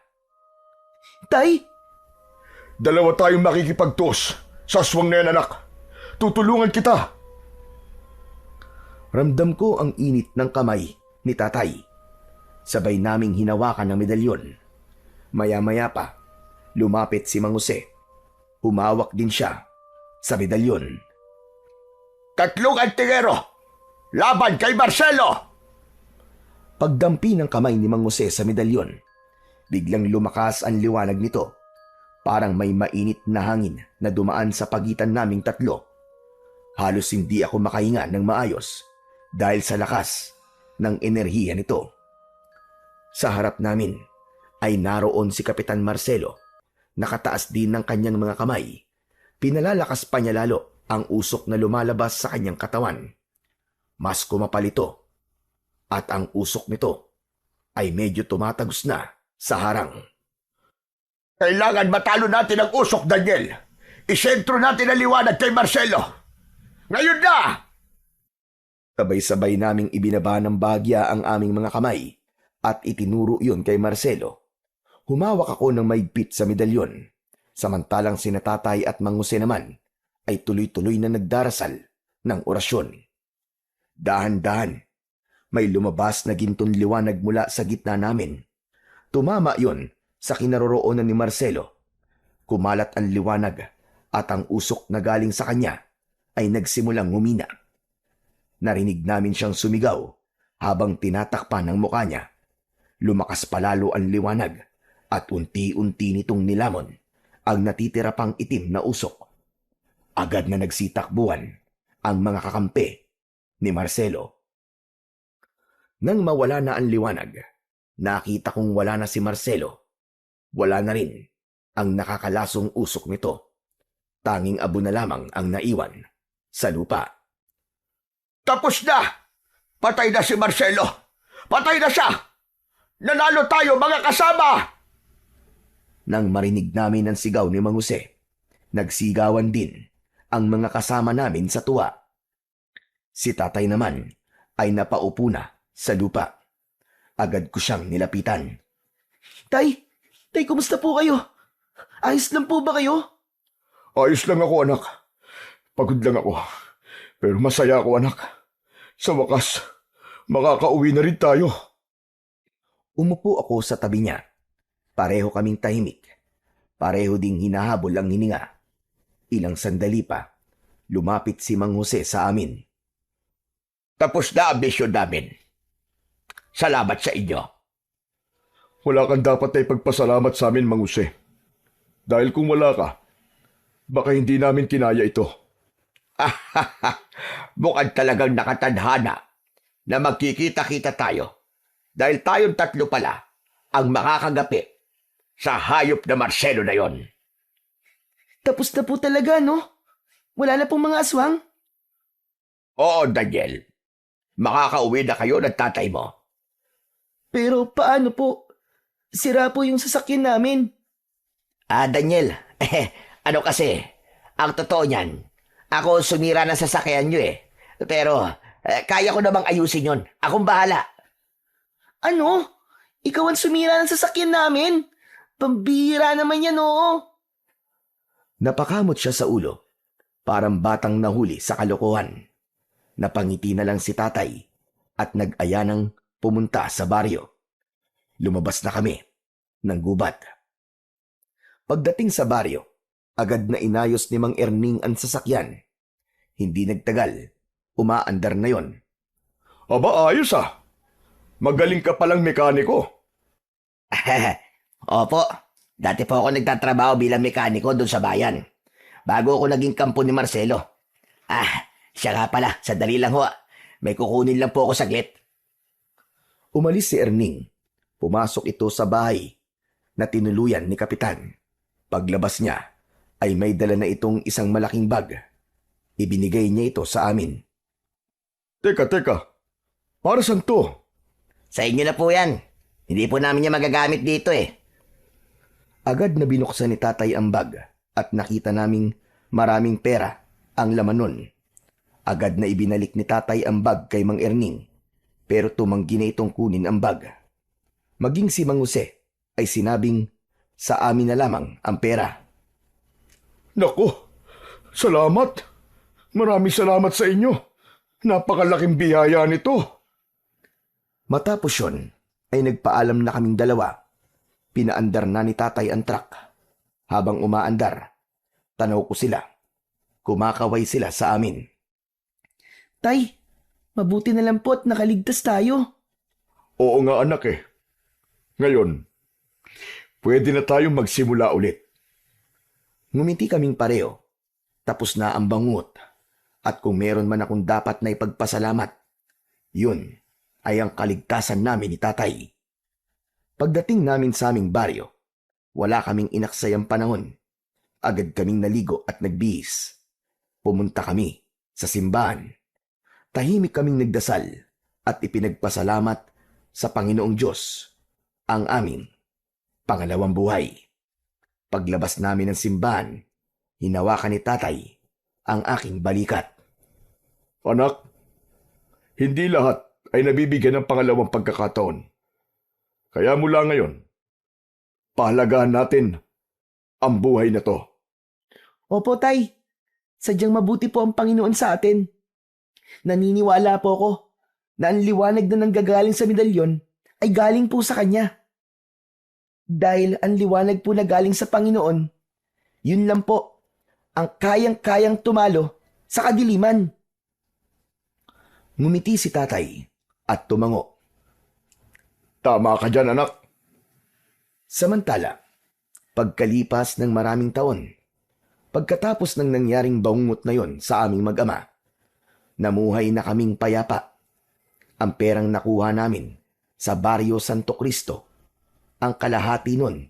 C: Tay!
B: Dalawa tayong makikipagtos sa aswang na yan, anak. Tutulungan kita.
A: Ramdam ko ang init ng kamay ni tatay. Sabay naming hinawakan ng medalyon. Maya-maya pa, lumapit si Mang Jose. Humawak din siya sa medalyon.
D: Tatlong antingero! Laban kay Marcelo!
A: Pagdampi ng kamay ni Mang Jose sa medalyon, biglang lumakas ang liwanag nito. Parang may mainit na hangin na dumaan sa pagitan naming tatlo. Halos hindi ako makahinga ng maayos dahil sa lakas ng enerhiya nito. Sa harap namin ay naroon si Kapitan Marcelo. Nakataas din ng kanyang mga kamay. Pinalalakas pa niya lalo ang usok na lumalabas sa kanyang katawan. Mas kumapal ito at ang usok nito ay medyo tumatagos na sa harang.
D: Kailangan matalo natin ang usok, Daniel. Isentro natin ang liwanag kay Marcelo. Ngayon na!
A: Sabay-sabay naming ibinaba ng bagya ang aming mga kamay at itinuro yun kay Marcelo. Humawak ako ng maigpit sa medalyon, samantalang sina Tatay at Mang Jose naman ay tuloy-tuloy na nagdarasal ng orasyon. Dahan-dahan, may lumabas na gintong liwanag mula sa gitna namin. Tumama yon sa kinaroroonan ni Marcelo. Kumalat ang liwanag at ang usok na galing sa kanya ay nagsimulang humina. Narinig namin siyang sumigaw habang tinatakpan ang mukha niya. Lumakas palalo ang liwanag at unti-unti nitong nilamon ang natitira pang itim na usok. Agad na nagsitakbuhan ang mga kakampi ni Marcelo. Nang mawala na ang liwanag, nakita kong wala na si Marcelo. Wala na rin ang nakakalasong usok nito. Tanging abo na lamang ang naiwan sa lupa.
D: Tapos na! Patay na si Marcelo! Patay na siya! Nanalo tayo, mga kasama!
A: Nang marinig namin ang sigaw ni Mang Jose, nagsigawan din ang mga kasama namin sa tuwa. Si Tatay naman ay napaupo na sa lupa. Agad ko siyang nilapitan.
C: Tay, kumusta po kayo? Ayos lang po ba kayo?
B: Ayos lang ako, anak. Pagod lang ako. Pero masaya ako, anak. Sa wakas, makakauwi na rin tayo.
A: Umupo ako sa tabi niya. Pareho kaming tahimik. Pareho ding hinahabol ang hininga. Ilang sandali pa, lumapit si Mang Jose sa amin.
D: Tapos na ang misyon namin. Salamat sa inyo.
B: Wala kang dapat na ipagpasalamat sa amin, Mang Jose. Dahil kung wala ka, baka hindi namin kinaya ito.
D: Mukhang talagang nakatadhana na magkikita-kita tayo dahil tayong tatlo pala ang makakagapi sa hayop na Marcelo na yon.
C: Tapos na po talaga, no? Wala na pong mga aswang?
D: Oo, Daniel. Makakauwi na kayo ng tatay mo.
C: Pero paano po? Sira po yung sasakyan namin.
D: Daniel, ano kasi, ang totoo niyan, ako sumira ng sasakyan niyo eh. Pero, kaya ko namang ayusin yon. Akong bahala.
C: Ano? Ikaw ang sumira ng sasakyan namin? Pambihira naman yan, oo.
A: Napakamot siya sa ulo. Parang batang nahuli sa kalokohan. Napangiti na lang si Tatay at nag-aya ng pumunta sa baryo. Lumabas na kami ng gubat. Pagdating sa baryo, agad na inayos ni Mang Erning ang sasakyan. Hindi nagtagal, umaandar na yon.
B: Aba, ayos ah. Magaling ka palang mekaniko.
D: Opo, dati po ako nagtatrabaho bilang mekaniko doon sa bayan. Bago ako naging kampo ni Marcelo. Siya nga pala, sandali lang ho. May kukunin lang po ako saglit.
A: Umalis si Erning. Pumasok ito sa bahay na tinuluyan ni Kapitan. Paglabas niya ay may dala na itong isang malaking bag. Ibinigay niya ito sa amin.
B: Teka. Para saan to?
D: Sa inyo na po yan. Hindi po namin niya magagamit dito eh.
A: Agad na binuksan ni Tatay ang bag at nakita naming maraming pera ang laman nun. Agad na ibinalik ni Tatay ang bag kay Mang Erning, pero tumanggi na itong kunin ang bag. Maging si Mang Jose ay sinabing sa amin na lamang ang pera.
B: Naku, salamat. Maraming salamat sa inyo. Napakalaking biyaya nito.
A: Matapos yun, ay nagpaalam na kaming dalawa. Pinaandar na ni tatay ang truck. Habang umaandar, tanaw ko sila. Kumakaway sila sa amin.
C: Tay, mabuti na lang po at nakaligtas tayo.
B: Oo nga anak eh. Ngayon, pwede na tayong magsimula ulit.
A: Ngumiti kaming pareho. Tapos na ang bangungot. At kung meron man akong dapat na ipagpasalamat, yun ay ang kaligtasan namin ni tatay. Pagdating namin sa aming baryo, wala kaming inaksayang panahon. Agad kaming naligo at nagbihis. Pumunta kami sa simbahan. Tahimik kaming nagdasal at ipinagpasalamat sa Panginoong Diyos ang aming pangalawang buhay. Paglabas namin ng simbahan, hinawakan ni tatay ang aking balikat.
B: Anak, hindi lahat ay nabibigyan ng pangalawang pagkakataon. Kaya mula ngayon, pahalagahan natin ang buhay na to.
C: Opo, Tay. Sadyang mabuti po ang Panginoon sa atin. Naniniwala po ako na ang liwanag na nanggagaling sa medalyon ay galing po sa Kanya. Dahil ang liwanag po na galing sa Panginoon, yun lang po ang kayang-kayang tumalo sa kadiliman.
A: Ngumiti si tatay at tumango.
B: Tama ka dyan, anak.
A: Samantala, pagkalipas ng maraming taon, pagkatapos ng nangyaring bangungot na yon sa aming mag-ama, namuhay na kaming payapa. Ang perang nakuha namin sa Baryo Santo Cristo, ang kalahati nun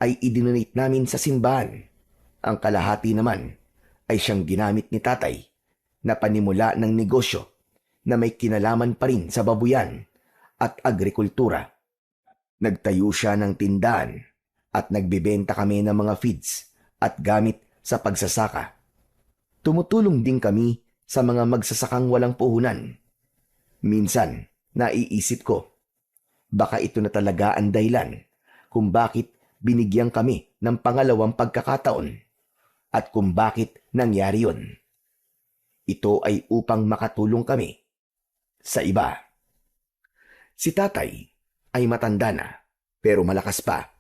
A: ay idinonate namin sa simbahan. Ang kalahati naman ay siyang ginamit ni tatay na panimula ng negosyo na may kinalaman pa rin sa babuyan at agrikultura. Nagtayo siya ng tindahan at nagbebenta kami ng mga feeds at gamit sa pagsasaka. Tumutulong din kami sa mga magsasakang walang puhunan. Minsan, naiisip ko, baka ito na talaga ang dahilan kung bakit binigyan kami ng pangalawang pagkakataon at kung bakit nangyari yun. Ito ay upang makatulong kami sa iba. Si tatay ay matanda na pero malakas pa.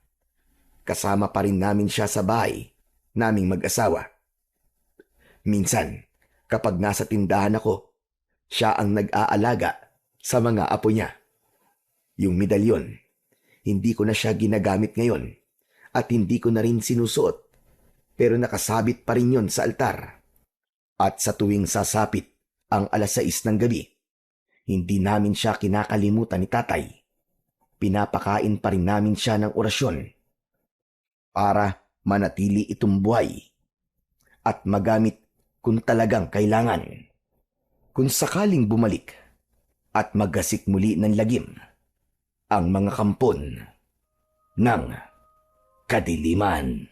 A: Kasama pa rin namin siya sa bahay naming mag-asawa. Minsan, kapag nasa tindahan ako, siya ang nag-aalaga sa mga apo niya. Yung medalyon, hindi ko na siya ginagamit ngayon at hindi ko na rin sinusuot, pero nakasabit pa rin yon sa altar. At sa tuwing sasapit ang 6:00 ng gabi, hindi namin siya kinakalimutan ni tatay. Pinapakain pa rin namin siya ng orasyon para manatili itong buhay at magamit kung talagang kailangan. Kung sakaling bumalik at maggasik muli ng lagim ang mga kampon ng kadiliman.